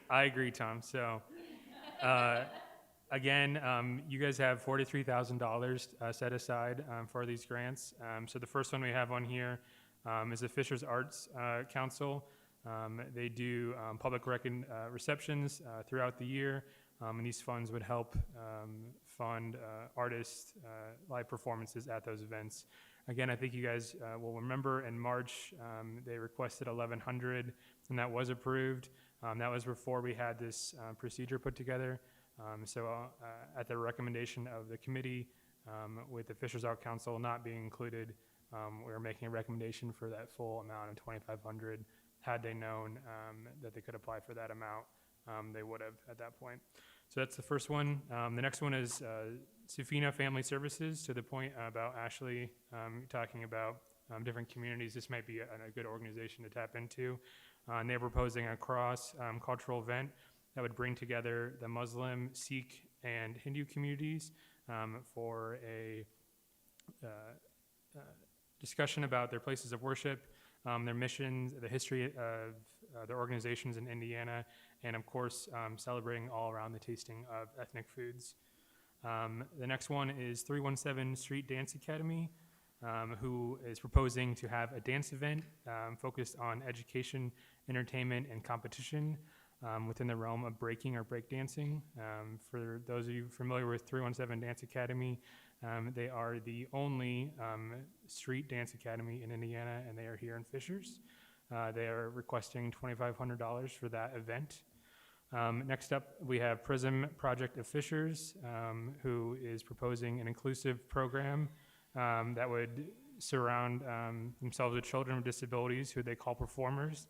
I agree, Tom. So, again, you guys have $43,000 set aside for these grants. So the first one we have on here is the Fishers Arts Council. They do public receptions throughout the year, and these funds would help fund artists' live performances at those events. Again, I think you guys will remember in March they requested $1,100, and that was approved. That was before we had this procedure put together. So at the recommendation of the committee, with the Fishers Art Council not being included, we were making a recommendation for that full amount of $2,500. Had they known that they could apply for that amount, they would have at that point. So that's the first one. The next one is Sufina Family Services, to the point about Ashley talking about different communities. This might be a good organization to tap into. And they're proposing a cross-cultural event that would bring together the Muslim, Sikh, and Hindu communities for a discussion about their places of worship, their missions, the history of their organizations in Indiana, and of course, celebrating all around the tasting of ethnic foods. The next one is 317 Street Dance Academy, who is proposing to have a dance event focused on education, entertainment, and competition within the realm of breaking or breakdancing. For those of you familiar with 317 Dance Academy, they are the only street dance academy in Indiana, and they are here in Fishers. They are requesting $2,500 for that event. Next up, we have Prism Project of Fishers, who is proposing an inclusive program that would surround themselves with children with disabilities, who they call performers.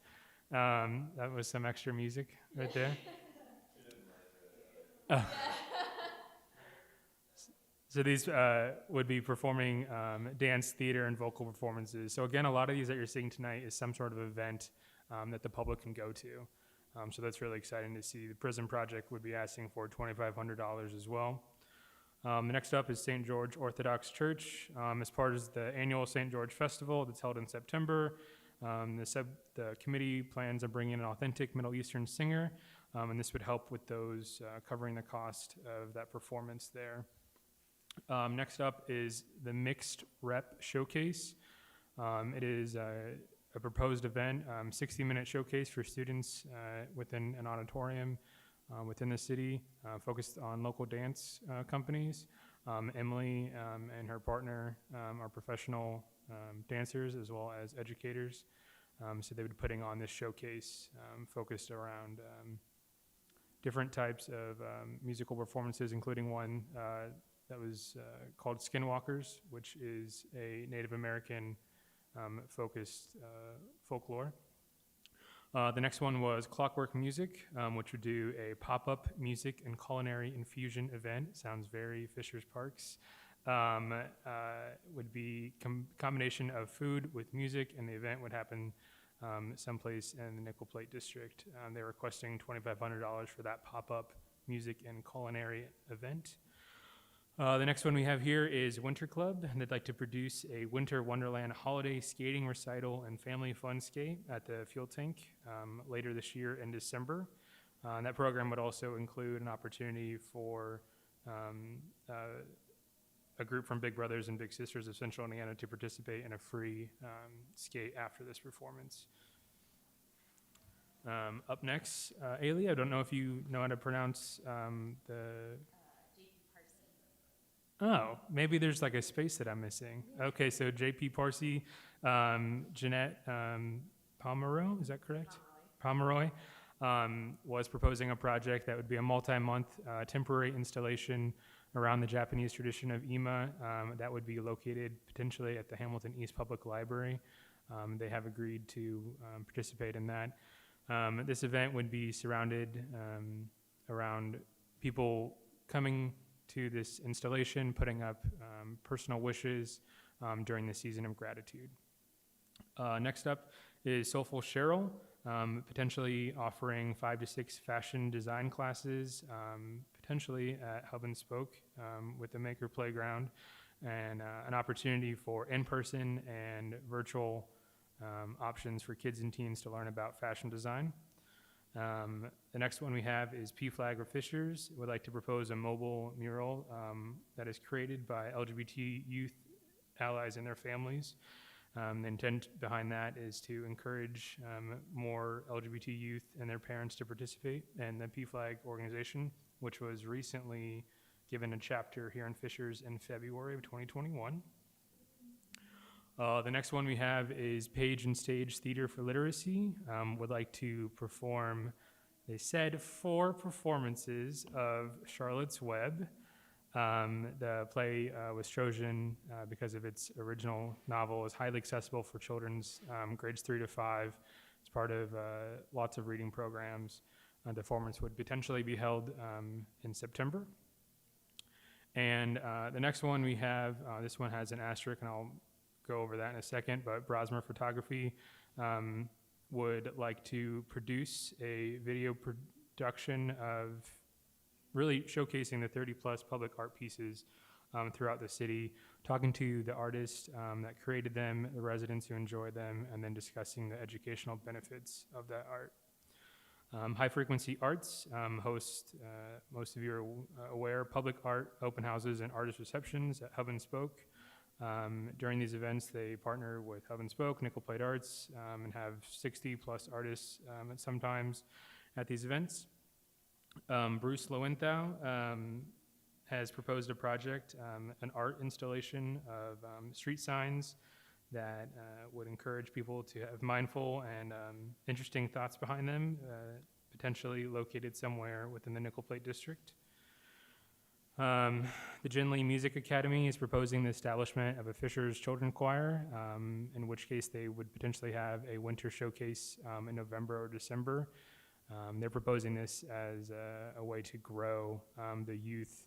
That was some extra music right there. So these would be performing dance, theater, and vocal performances. So again, a lot of these that you're seeing tonight is some sort of event that the public can go to. So that's really exciting to see. The Prism Project would be asking for $2,500 as well. The next up is St. George Orthodox Church. As part of the annual St. George Festival that's held in September, the committee plans on bringing in an authentic Middle Eastern singer, and this would help with those covering the cost of that performance there. Next up is the Mixed Rep Showcase. It is a proposed event, 60-minute showcase for students within an auditorium within the city, focused on local dance companies. Emily and her partner are professional dancers as well as educators. So they would be putting on this showcase focused around different types of musical performances, including one that was called Skinwalkers, which is a Native American focused folklore. The next one was Clockwork Music, which would do a pop-up music and culinary infusion event. Sounds very Fishers Parks. Would be combination of food with music, and the event would happen someplace in the Nickel Plate District. They're requesting $2,500 for that pop-up music and culinary event. The next one we have here is Winter Club, and they'd like to produce a Winter Wonderland holiday skating recital and family fun skate at the fuel tank later this year in December. And that program would also include an opportunity for a group from Big Brothers and Big Sisters of Central Indiana to participate in a free skate after this performance. Up next, Ailey, I don't know if you know how to pronounce the... Oh, maybe there's like a space that I'm missing. Okay, so J.P. Parsi, Jeanette Pomeroy, is that correct? Pomeroy was proposing a project that would be a multi-month temporary installation around the Japanese tradition of ima that would be located potentially at the Hamilton East Public Library. They have agreed to participate in that. This event would be surrounded around people coming to this installation, putting up personal wishes during the season of gratitude. Next up is Soulful Cheryl, potentially offering 5 to 6 fashion design classes, potentially at Hub and Spoke with the Maker Playground, and an opportunity for in-person and virtual options for kids and teens to learn about fashion design. The next one we have is P-Flag or Fishers would like to propose a mobile mural that is created by LGBT youth allies and their families. The intent behind that is to encourage more LGBT youth and their parents to participate in the P-Flag organization, which was recently given a chapter here in Fishers in February of 2021. The next one we have is Page and Stage Theater for Literacy. Would like to perform, they said, 4 performances of Charlotte's Web. The play was chosen because of its original novel is highly accessible for children's grades 3 to 5. It's part of lots of reading programs. The performance would potentially be held in September. And the next one we have, this one has an asterisk, and I'll go over that in a second, but Brosmer Photography would like to produce a video production of really showcasing the 30-plus public art pieces throughout the city, talking to the artists that created them, the residents who enjoy them, and then discussing the educational benefits of that art. High Frequency Arts hosts, most of you are aware, public art open houses and artist receptions at Hub and Spoke. During these events, they partner with Hub and Spoke, Nickel Plate Arts, and have 60-plus artists sometimes at these events. Bruce Lowenthal has proposed a project, an art installation of street signs that would encourage people to have mindful and interesting thoughts behind them, potentially located somewhere within the Nickel Plate District. The Gin Lee Music Academy is proposing the establishment of a Fishers Children Choir, in which case they would potentially have a winter showcase in November or December. They're proposing this as a way to grow the youth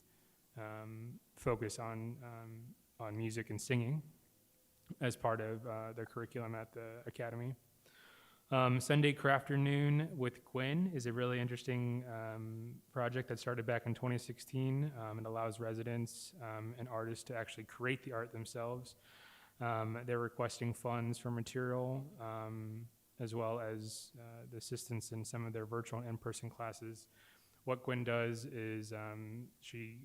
focus on music and singing as part of their curriculum at the academy. Sunday Crafternoon with Gwen is a really interesting project that started back in 2016. It allows residents and artists to actually create the art themselves. They're requesting funds for material as well as the assistance in some of their virtual and in-person classes. What Gwen does is she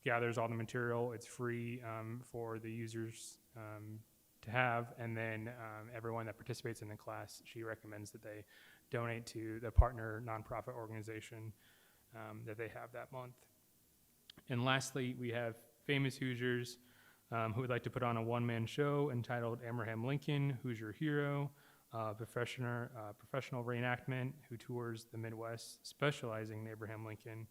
gathers all the material. It's free for the users to have, and then everyone that participates in the class, she recommends that they donate to the partner nonprofit organization that they have that month. And lastly, we have Famous Hoosiers who would like to put on a one-man show entitled Abraham Lincoln, Who's Your Hero? Professional reenactment who tours the Midwest, specializing in Abraham Lincoln.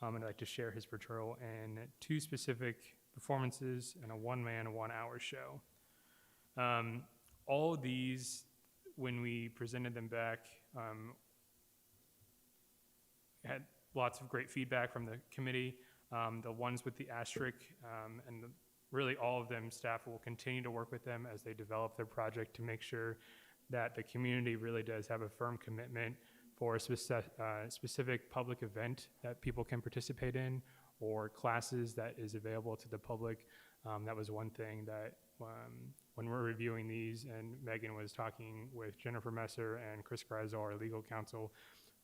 And I'd like to share his portrayal in 2 specific performances and a one-man, 1-hour show. All of these, when we presented them back, had lots of great feedback from the committee. The ones with the asterisk, and really all of them, staff will continue to work with them as they develop their project to make sure that the community really does have a firm commitment for a specific public event that people can participate in, or classes that is available to the public. That was one thing that when we're reviewing these, and Megan was talking with Jennifer Messer and Chris Greisel, our legal counsel,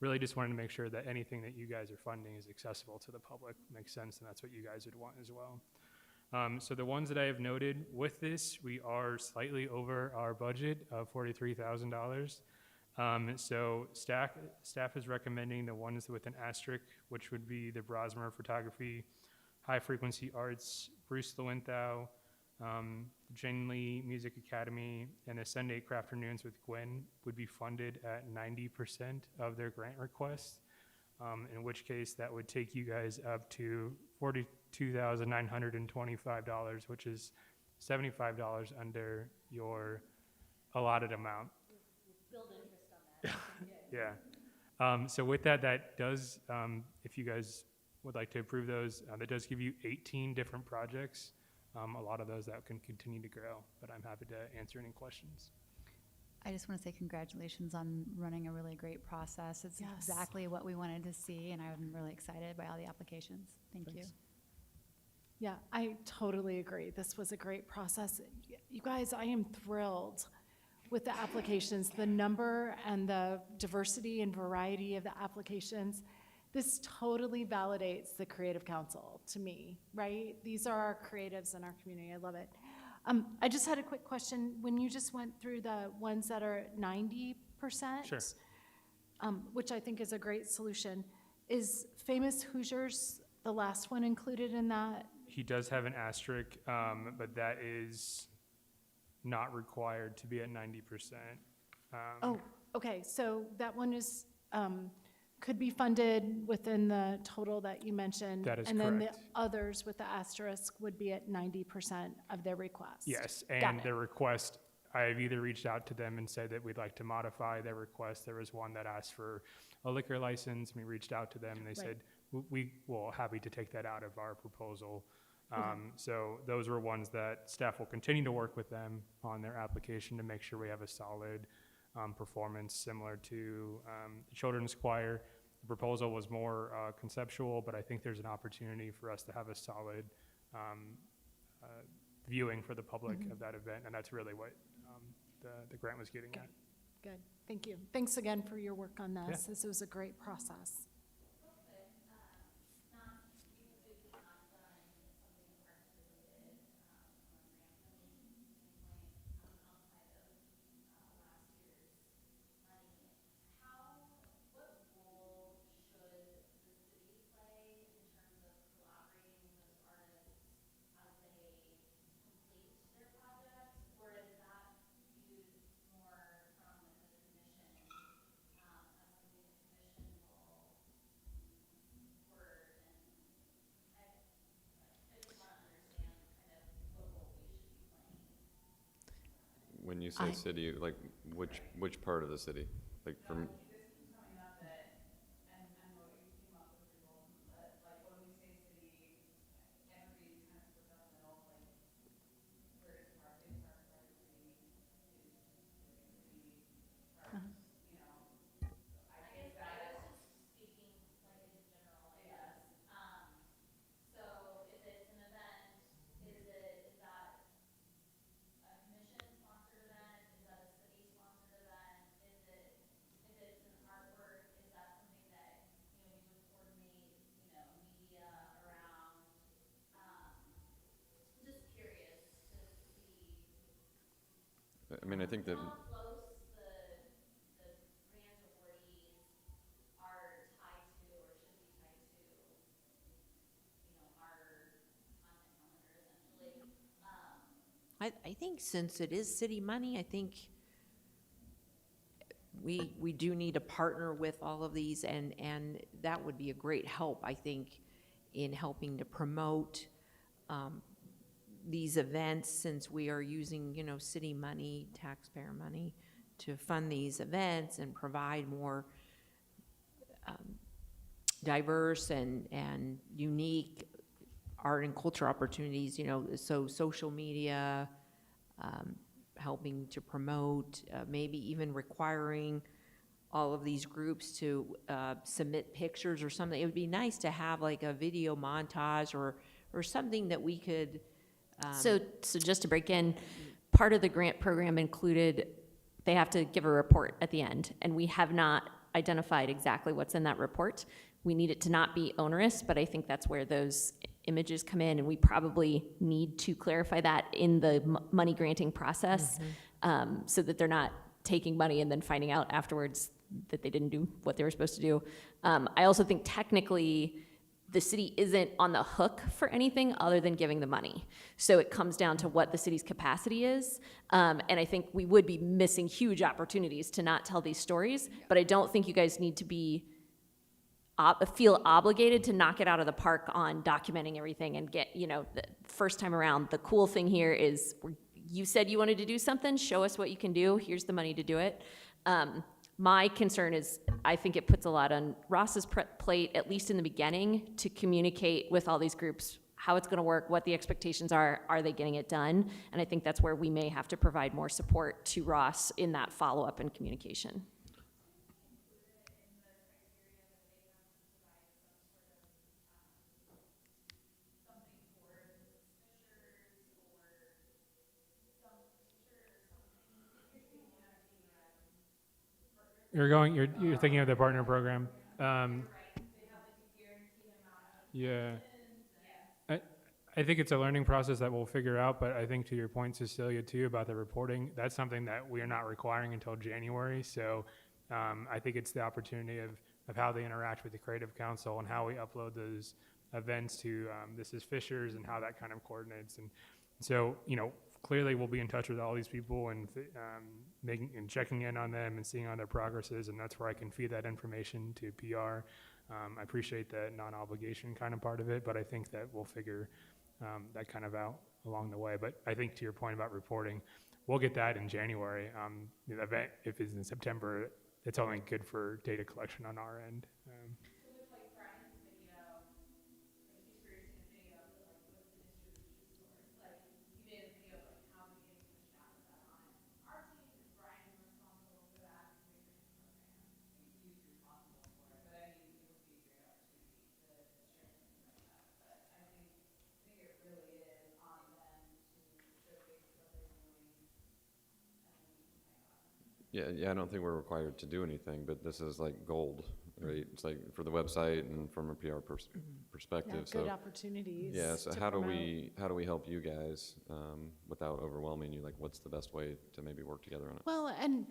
really just wanted to make sure that anything that you guys are funding is accessible to the public, makes sense, and that's what you guys would want as well. So the ones that I have noted with this, we are slightly over our budget of $43,000. So staff is recommending the ones with an asterisk, which would be the Brosmer Photography, High Frequency Arts, Bruce Lowenthal, Jane Lee Music Academy, and the Sunday Crafternoons with Gwen would be funded at 90% of their grant requests, in which case that would take you guys up to $42,925, which is $75 under your allotted amount. Build interest on that. Yeah. So with that, that does, if you guys would like to approve those. That does give you 18 different projects. A lot of those that can continue to grow, but I'm happy to answer any questions. I just want to say congratulations on running a really great process. It's Yes. exactly what we wanted to see, and I'm really excited by all the applications. Thank you. Thanks. Yeah, I totally agree. This was a great process. You guys, I am thrilled with the applications, the number and the diversity and variety of the applications. This totally validates the Creative Council to me, right? These are our creatives in our community. I love it. I just had a quick question. When you just went through the ones that are at 90%, Sure. Which I think is a great solution, is Famous Hoosiers the last one included in that? He does have an asterisk, but that is not required to be at 90%. Oh, okay, so that one is, could be funded within the total that you mentioned? That is And then the correct. others with the asterisk would be at 90% of their request? Yes, Got and it. the request, I've either reached out to them and said that we'd like to modify their request. There was one that asked for a liquor license. We reached out to them and they Right. said, we will happy to take that out of our proposal. So those were ones that staff will continue to work with them on their application to make sure we have a solid performance similar to the children's choir. The proposal was more conceptual, but I think there's an opportunity for us to have a solid viewing for the public of that event, and that's really what the grant was getting at. Good, thank you. Thanks again for your work on this. This was a great process. When you say city, like, which part of the city? Like, from, This keeps coming up that, and I know you came up with your goals, but like when we say city, everybody kind of puts up in the middle, like, where is park, big park, private city, is city, parks, you know? I guess I was just speaking like in general, I guess. So if it's an event, is that a commission-sponsored event? Is that a city-sponsored event? Is it, if it's an artwork, is that something that, you know, we would coordinate, you know, media around? Just curious to see I mean, I think that, how close the grant awardees are tied to or should be tied to, you know, our content calendar essentially. I think since it is city money, I think we do need to partner with all of these, and that would be a great help, I think, in helping to promote these events, since we are using, you know, city money, taxpayer money, to fund these events and provide more diverse and unique art and culture opportunities, you know, so social media, helping to promote, maybe even requiring all of these groups to submit pictures or something. It would be nice to have like a video montage or something that we could. So just to break in, part of the grant program included, they have to give a report at the end, and we have not identified exactly what's in that report. We need it to not be onerous, but I think that's where those images come in, and we probably need to clarify that in the money granting process, so that they're not taking money and then finding out afterwards that they didn't do what they were supposed to do. I also think technically, the city isn't on the hook for anything other than giving the money. So it comes down to what the city's capacity is. And I think we would be missing huge opportunities to not tell these stories, but I don't think you guys need to be feel obligated to knock it out of the park on documenting everything and get, you know, the first time around. The cool thing here is you said you wanted to do something, show us what you can do, here's the money to do it. My concern is I think it puts a lot on Ross's plate, at least in the beginning, to communicate with all these groups how it's going to work, what the expectations are they getting it done? And I think that's where we may have to provide more support to Ross in that follow-up and communication. You're thinking of the partner program. Yeah. I think it's a learning process that we'll figure out, but I think to your point, Cecilia, too, about the reporting, that's something that we are not requiring until January. So I think it's the opportunity of how they interact with the Creative Council and how we upload those events to This is Fishers and how that kind of coordinates. And so, clearly we'll be in touch with all these people and making and checking in on them and seeing how their progress is, and that's where I can feed that information to PR. I appreciate the non-obligation kind of part of it, but I think that we'll figure that kind of out along the way. But I think to your point about reporting, we'll get that in January. The event, if it's in September, it's only good for data collection on our end. Yeah, I don't think we're required to do anything, but this is like gold, right? It's like for the website and from a PR perspective. Yeah, good opportunities. Yeah, so to how do promote. we help you guys without overwhelming you? Like, what's the best way to maybe work together on it? Well, and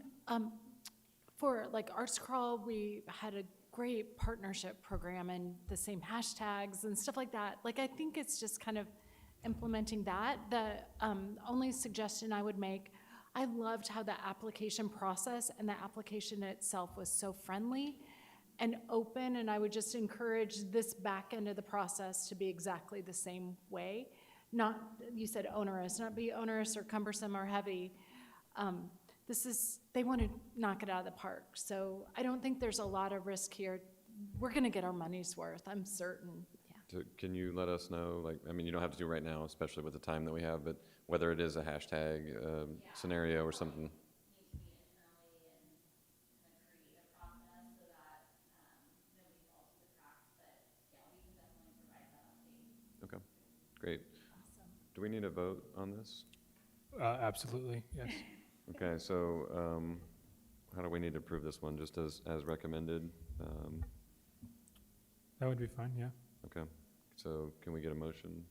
for like Arts Crawl, we had a great partnership program and the same hashtags and stuff like that. Like, I think it's just kind of implementing that. The only suggestion I would make, I loved how the application process and the application itself was so friendly and open, and I would just encourage this back end of the process to be exactly the same way. Not, you said onerous, not be onerous or cumbersome or heavy. They want to knock it out of the park. So I don't think there's a lot of risk here. We're going to get our money's worth, I'm certain. Can you let us know, like, I mean, you don't have to do it right now, especially with the time that we have, but whether it is a hashtag scenario or something? Okay, great. Awesome. Do we need a vote on this? Absolutely, yes. Okay, so how do we need to approve this one? Just as recommended? That would be fine, yeah. Okay, so can we get a motion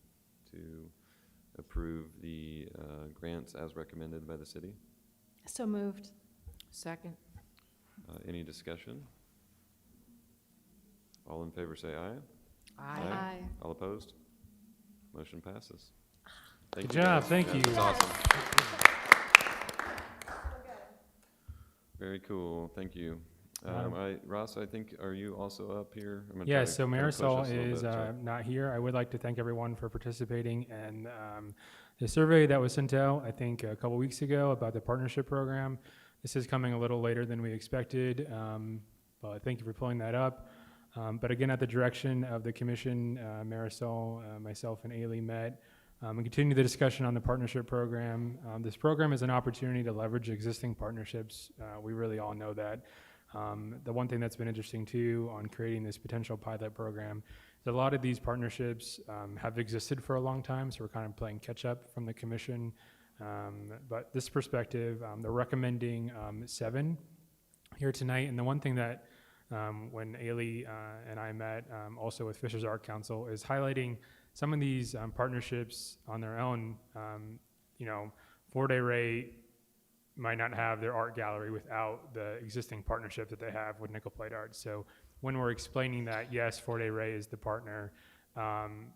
to approve the grants as recommended by the city? So moved. Second. Any discussion? All in favor say aye. Aye. All opposed? Motion passes. Good job, thank you. That's awesome. Very cool, thank you. Ross, I think, are you also up here? I'm gonna try Yes, to so kind of push Marisol us a little is bit, so- not here. I would like to thank everyone for participating in the survey that was sent out, I think, a couple weeks ago about the partnership program. This is coming a little later than we expected, but thank you for pulling that up. But again, at the direction of the commission, Marisol, myself, and Ailey met and continued the discussion on the partnership program. This program is an opportunity to leverage existing partnerships. We really all know that. The one thing that's been interesting too on creating this potential pilot program is a lot of these partnerships have existed for a long time, so we're kind of playing catch up from the commission. But this perspective, they're recommending 7 here tonight. And the one thing that when Ailey and I met also with Fishers Art Council is highlighting some of these partnerships on their own. 4-Day Ray might not have their art gallery without the existing partnership that they have with Nickel Plate Arts. So when we're explaining that, yes, 4-Day Ray is the partner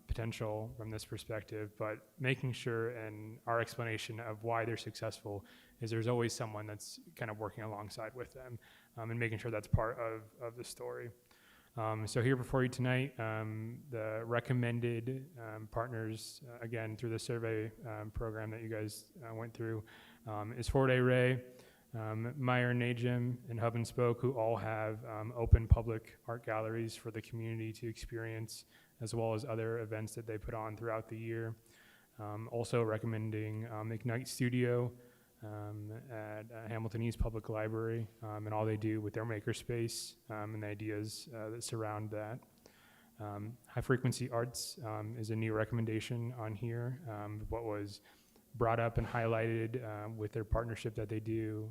potential from this perspective, but making sure in our explanation of why they're successful is there's always someone that's kind of working alongside with them and making sure that's part of the story. So here before you tonight, the recommended partners, again, through the survey program that you guys went through, is 4-Day Ray, Meyer Najim and Hub and Spoke, who all have open public art galleries for the community to experience, as well as other events that they put on throughout the year. Also recommending Ignite Studio at Hamilton East Public Library, and all they do with their makerspace and the ideas that surround that. High Frequency Arts is a new recommendation on here. What was brought up and highlighted with their partnership that they do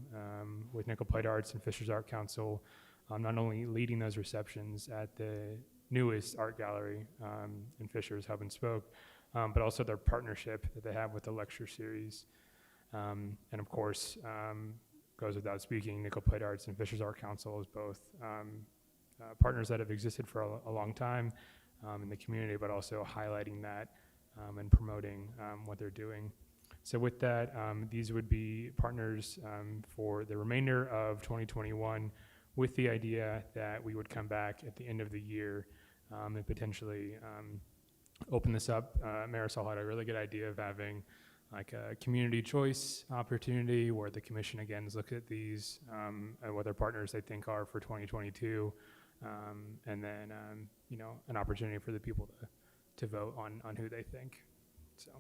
with Nickel Plate Arts and Fisher's Art Council, not only leading those receptions at the newest art gallery in Fisher's Hub and Spoke, but also their partnership that they have with the lecture series. And of course, goes without speaking, Nickel Plate Arts and Fisher's Art Council is both partners that have existed for a long time in the community, but also highlighting that and promoting what they're doing. So with that, these would be partners for the remainder of 2021, with the idea that we would come back at the end of the year and potentially open this up. Marisol had a really good idea of having like a community choice opportunity where the commission again is looking at these and what their partners they think are for 2022, and then you know, an opportunity for the people to vote on who they think. So.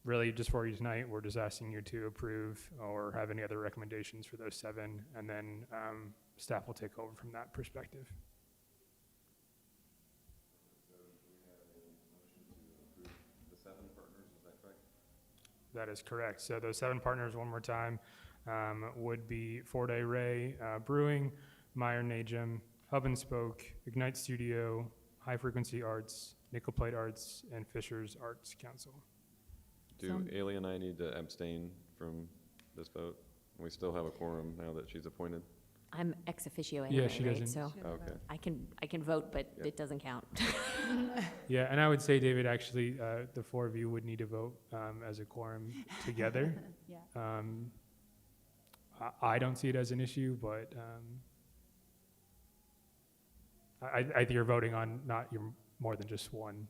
Really, just for you tonight, we're just asking you to approve or have any other recommendations for those 7, and then staff will take over from that perspective. So do we have a motion to approve the 7 partners, is that correct? That is correct. So those 7 partners, one more time, would be 4-Day Ray Brewing, Meyer Najim, Hub and Spoke, Ignite Studio, High Frequency Arts, Nickel Plate Arts, and Fisher's Arts Council. Do Ailey and I need to abstain from this vote? We still have a quorum now that she's appointed? I'm ex officio Yeah, anyway, she right? doesn't. So Okay. I can vote, but Yep. it doesn't count. Yeah, and I would say, David, actually, the 4 of you would need to vote as a quorum together. Yeah. I don't see it as an issue, but I think you're voting on you're more than just one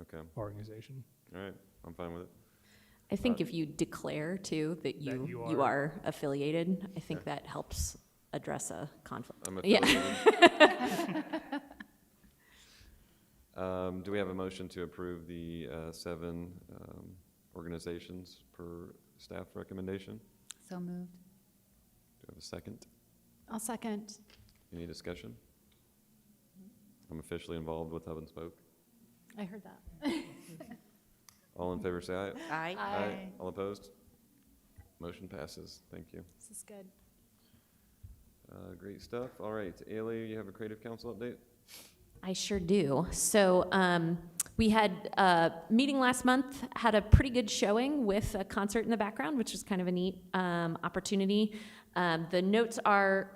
Okay, organization. all right, I'm fine with it. I think if you declare too that you you are affiliated, I think that helps address a conflict. I'm Yeah. affiliated. Do we have a motion to approve the 7 organizations per staff recommendation? So moved. Do we have a second? I'll second. Any discussion? I'm officially involved with Hub and Spoke. I heard that. All in favor, say aye. Aye. Aye. All opposed? Motion passes. Thank you. This is good. Great stuff. All right, Ailey, you have a Creative Council update? I sure do. So we had a meeting last month, had a pretty good showing with a concert in the background, which was kind of a neat opportunity. The notes are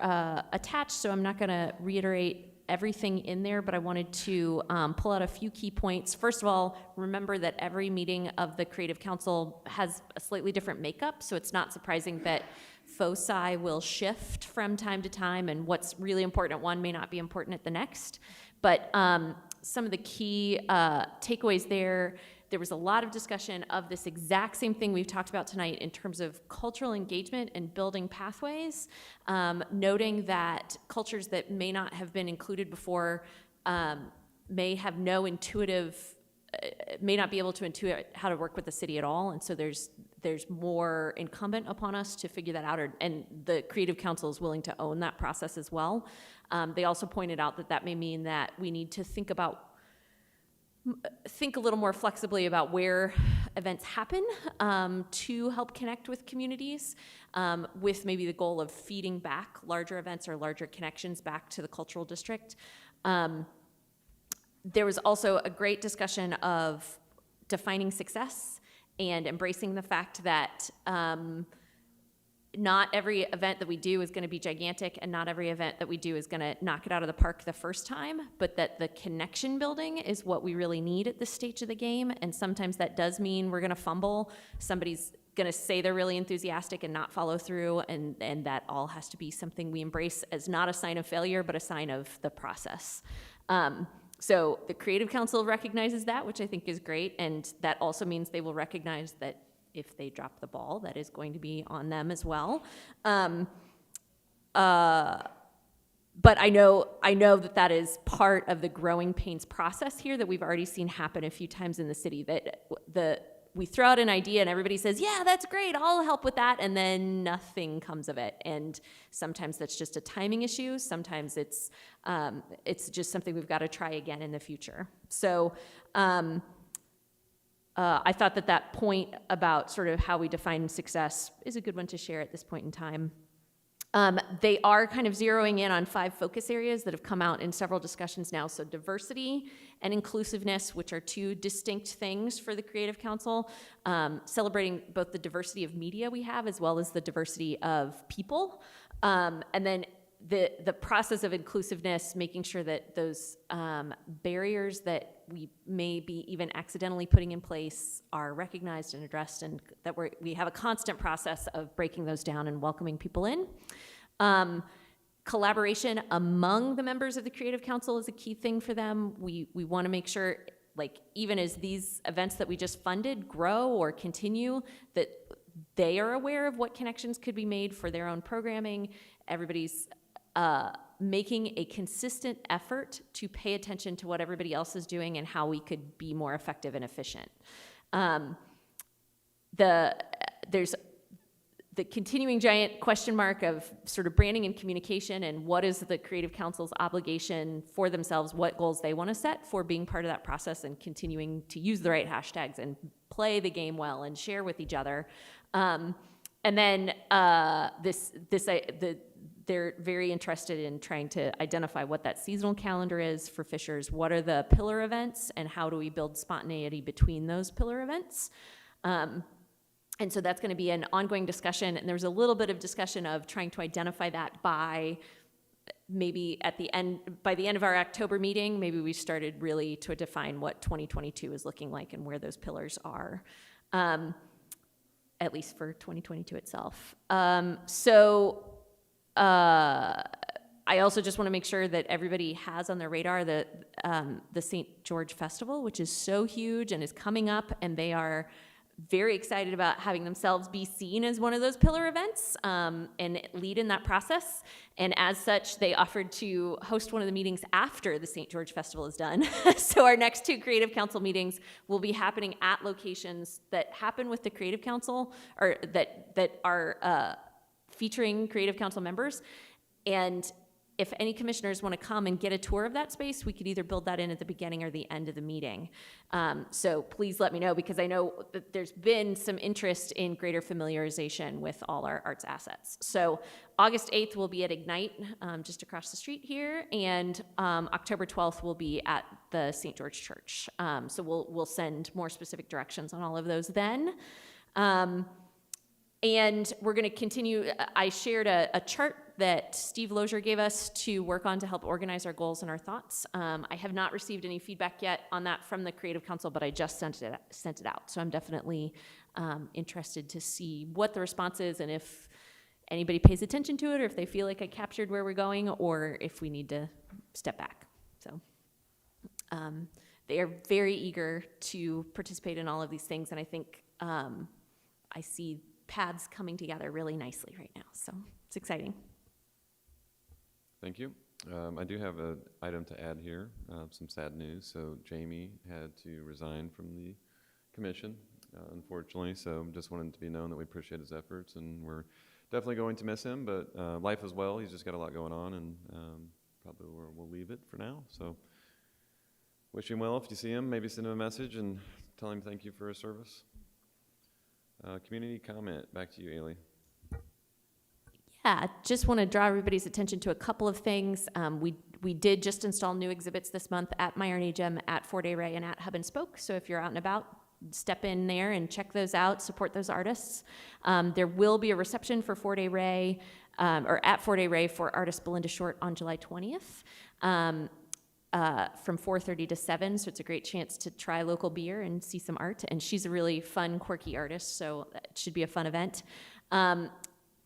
attached, so I'm not going to reiterate everything in there, but I wanted to pull out a few key points. First of all, remember that every meeting of the Creative Council has a slightly different makeup, so it's not surprising that foci will shift from time to time, and what's really important at one may not be important at the next. But some of the key takeaways there was a lot of discussion of this exact same thing we've talked about tonight in terms of cultural engagement and building pathways, noting that cultures that may not have been included before may have no intuitive, may not be able to intuit how to work with the city at all, and so there's more incumbent upon us to figure that out, and the Creative Council is willing to own that process as well. They also pointed out that may mean that we need to think a little more flexibly about where events happen to help connect with communities, with maybe the goal of feeding back larger events or larger connections back to the cultural district. There was also a great discussion of defining success and embracing the fact that not every event that we do is going to be gigantic, and not every event that we do is going to knock it out of the park the first time, but that the connection building is what we really need at this stage of the game, and sometimes that does mean we're going to fumble. Somebody's going to say they're really enthusiastic and not follow through, and that all has to be something we embrace as not a sign of failure, but a sign of the process. So the Creative Council recognizes that, which I think is great, and that also means they will recognize that if they drop the ball, that is going to be on them as well. But I know that is part of the growing pains process here that we've already seen happen a few times in the city, that we throw out an idea and everybody says, yeah, that's great, I'll help with that, and then nothing comes of it. And sometimes that's just a timing issue. Sometimes it's just something we've got to try again in the future. So I thought that point about sort of how we define success is a good one to share at this point in time. They are kind of zeroing in on 5 focus areas that have come out in several discussions now. So diversity and inclusiveness, which are 2 distinct things for the Creative Council, celebrating both the diversity of media we have as well as the diversity of people. And then the process of inclusiveness, making sure that those barriers that we may be even accidentally putting in place are recognized and addressed, and that we have a constant process of breaking those down and welcoming people in. Collaboration among the members of the Creative Council is a key thing for them. We want to make sure, like, even as these events that we just funded grow or continue, that they are aware of what connections could be made for their own programming. Everybody's making a consistent effort to pay attention to what everybody else is doing and how we could be more effective and efficient. There's the continuing giant question mark of sort of branding and communication, and what is the Creative Council's obligation for themselves, what goals they want to set for being part of that process, and continuing to use the right hashtags and play the game well and share with each other. And then they're very interested in trying to identify what that seasonal calendar is for Fishers. What are the pillar events, and how do we build spontaneity between those pillar events? And so that's going to be an ongoing discussion. And there's a little bit of discussion of trying to identify that by maybe by the end of our October meeting, maybe we started really to define what 2022 is looking like and where those pillars are, at least for 2022 itself. I also just want to make sure that everybody has on their radar the St. George Festival, which is so huge and is coming up, and they are very excited about having themselves be seen as one of those pillar events and lead in that process. And as such, they offered to host one of the meetings after the St. George Festival is done. So our next 2 Creative Council meetings will be happening at locations that happen with the Creative Council, or that are featuring Creative Council members. And if any commissioners want to come and get a tour of that space, we could either build that in at the beginning or the end of the meeting. So please let me know, because I know that there's been some interest in greater familiarization with all our arts assets. So August 8th will be at Ignite, just across the street here, and October 12th will be at the St. George Church. So we'll send more specific directions on all of those then. And we're going to continue. I shared a chart that Steve Lozier gave us to work on to help organize our goals and our thoughts. I have not received any feedback yet on that from the Creative Council, but I just sent it out. So I'm definitely interested to see what the response is, and if anybody pays attention to it, or if they feel like I captured where we're going, or if we need to step back. So they are very eager to participate in all of these things, and I think I see paths coming together really nicely right now. So it's exciting. Thank you. I do have an item to add here, some sad news. So Jamie had to resign from the commission, unfortunately. So just wanted to be known that we appreciate his efforts, and we're definitely going to miss him, but life as well. He's just got a lot going on, and probably we'll leave it for now. So wish him well. If you see him, maybe send him a message and tell him thank you for his service. Community comment, back to you, Ailey. Yeah, just want to draw everybody's attention to a couple of things. We did just install new exhibits this month at My Arnie Gym, at 4-Day Ray, and at Hub and Spoke. So if you're out and about, step in there and check those out, support those artists. There will be a reception for 4-Day Ray, or at 4-Day Ray, for artist Belinda Short on July 20th. From 4:30 to 7, so it's a great chance to try local beer and see some art. And she's a really fun, quirky artist, so it should be a fun event.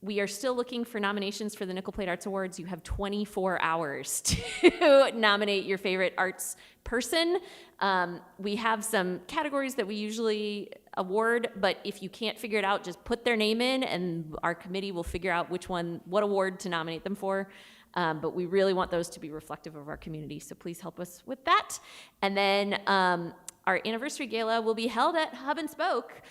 We are still looking for nominations for the Nickel Plate Arts Awards. You have 24 hours to nominate your favorite arts person. We have some categories that we usually award, but if you can't figure it out, just put their name in and our committee will figure out what award to nominate them for. But we really want those to be reflective of our community, so please help us with that. And then our anniversary gala will be held at Hub and Spoke,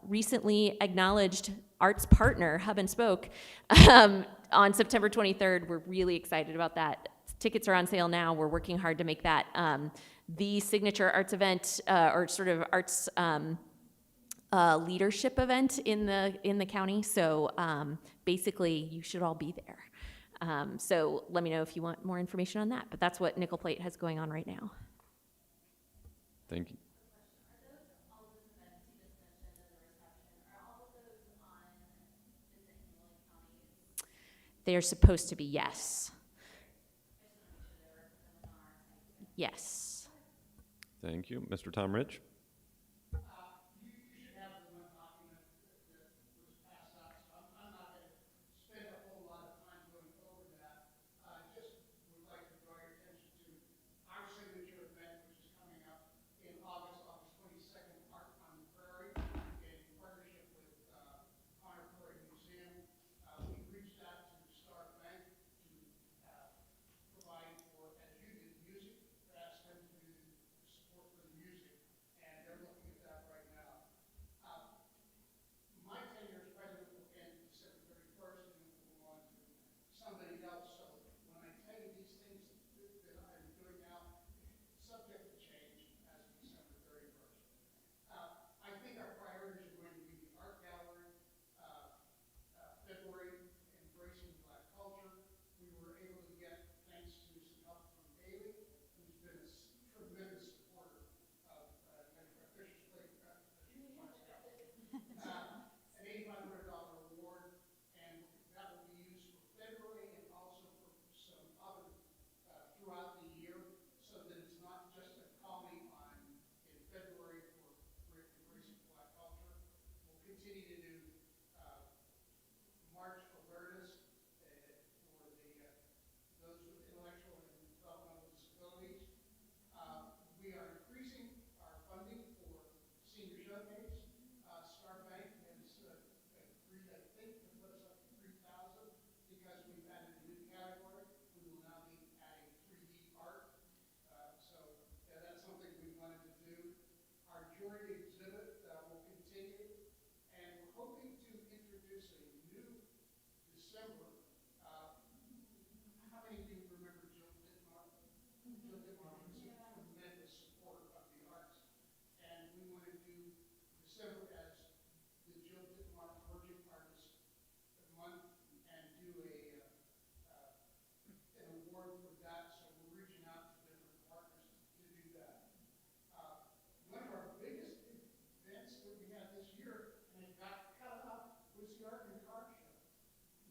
recently acknowledged arts partner, Hub and Spoke, on September 23rd. We're really excited about that. Tickets are on sale now. We're working hard to make that the signature arts event, or sort of arts leadership event in the county. So basically, you should all be there. So let me know if you want more information on that. But that's what Nickel Plate has going on right now. Thank you. They're supposed to be, yes. Yes. Thank you. Mr. Tom Rich? You should have the one document that was passed out, so I'm not going to spend a whole lot of time going over that. Just would like to draw your attention to our signature event, which is coming up in August 22nd, Art on the Prairie, in partnership with Connor Prairie Museum. We reached out to Star Bank to provide for, as you did, music, ask them to do support for the music, and they're looking at that right now. My tenure as president will end December 31st, and then we'll move on to somebody else. So when I tell you these things that I'm doing now, subject to change as of December 31st. I think our priorities are going to be the art gallery, February, embracing Black culture. We were able to get, thanks to some help from Haley, who's been a tremendous supporter of Fisher's Plate, an $8,500 award, and that will be used for February and also for some other throughout the year, so that it's not just a calling on in February for embracing Black culture. We'll continue to do March awareness for those with intellectual and developmental disabilities. We are increasing our funding for senior showcase. Star Bank has agreed, I think, to put us up to 3,000 because we've added a new category. We will now be adding 3D art. That's something we wanted to do. Our jewelry exhibit will continue, and we're hoping to introduce a new December. How many of you remember Jill Dittmar? Jill Dittmar was a tremendous supporter of the arts, and we want to do December as the Jill Dittmar Emerging Artist Month and do an award for that. So we're reaching out to different partners to do that. One of our biggest events that we had this year, and it got cut up, was the Art and Card Show.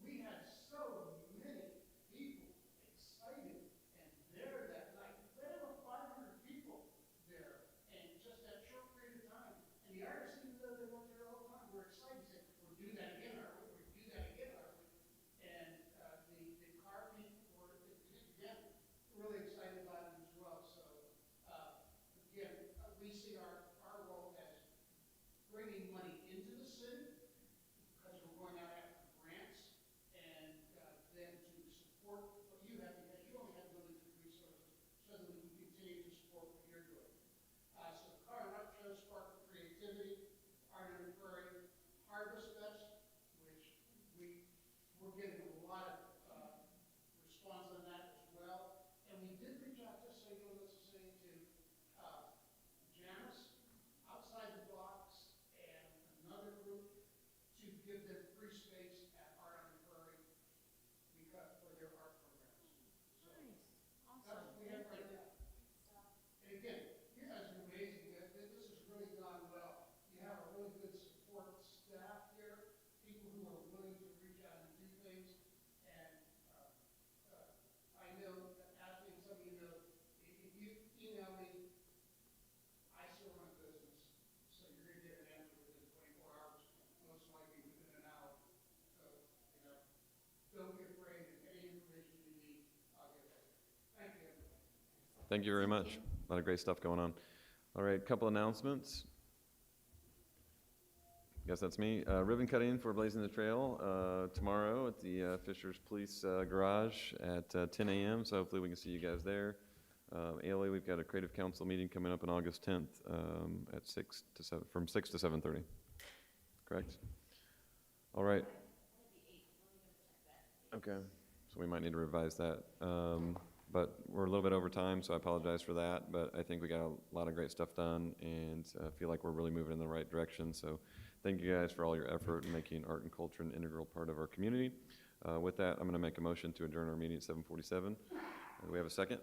We had so many people excited and there that night. We had over 500 people there, and just that short period of time. And the artists, even though they weren't there all the time, were excited. Said, "We'll do that again, are we? We'll do that again, are we?" And the car people were again really excited about it as well. So again, we see our role as bringing money into the city because we're going out after grants, and then to support what you have, because you only have limited resources, so that we can continue to support what you're doing. So the car and art show, Spark of Creativity, Art on the Prairie, Harvest Fest, which we're getting a lot of response on that as well. And we did reach out, just so you know, let's say, to Janice, Outside the Box, and another group to give them free space at Art on the Prairie because for their art programs. So that's what we have right now. And again, you guys are amazing. This has really gone well. You have a really good support staff here, people who are willing to reach out and do things. And I know that Ashley and some of you know, if you email me, I still run a business, so you're going to get an answer within 24 hours, most likely within an hour. So, don't be afraid. If any information you need, I'll get that. Thank you, everybody. Thank you very much. A lot of great stuff going on. All right, couple announcements. Guess that's me. Ribbon cutting for Blazing the Trail tomorrow at the Fishers Police Garage at 10 a.m. So hopefully we can see you guys there. Ailey, we've got a Creative Council meeting coming up on August 10th at 6 to 7, from 6 to 7:30. Correct? All right. Okay, so we might need to revise that. But we're a little bit over time, so I apologize for that. But I think we got a lot of great stuff done and feel like we're really moving in the right direction. So thank you guys for all your effort in making art and culture an integral part of our community. With that, I'm going to make a motion to adjourn our meeting at 7:47. Do we have a second?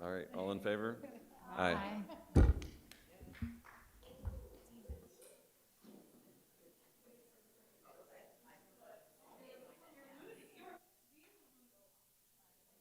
All right, all in favor? Aye. Bye.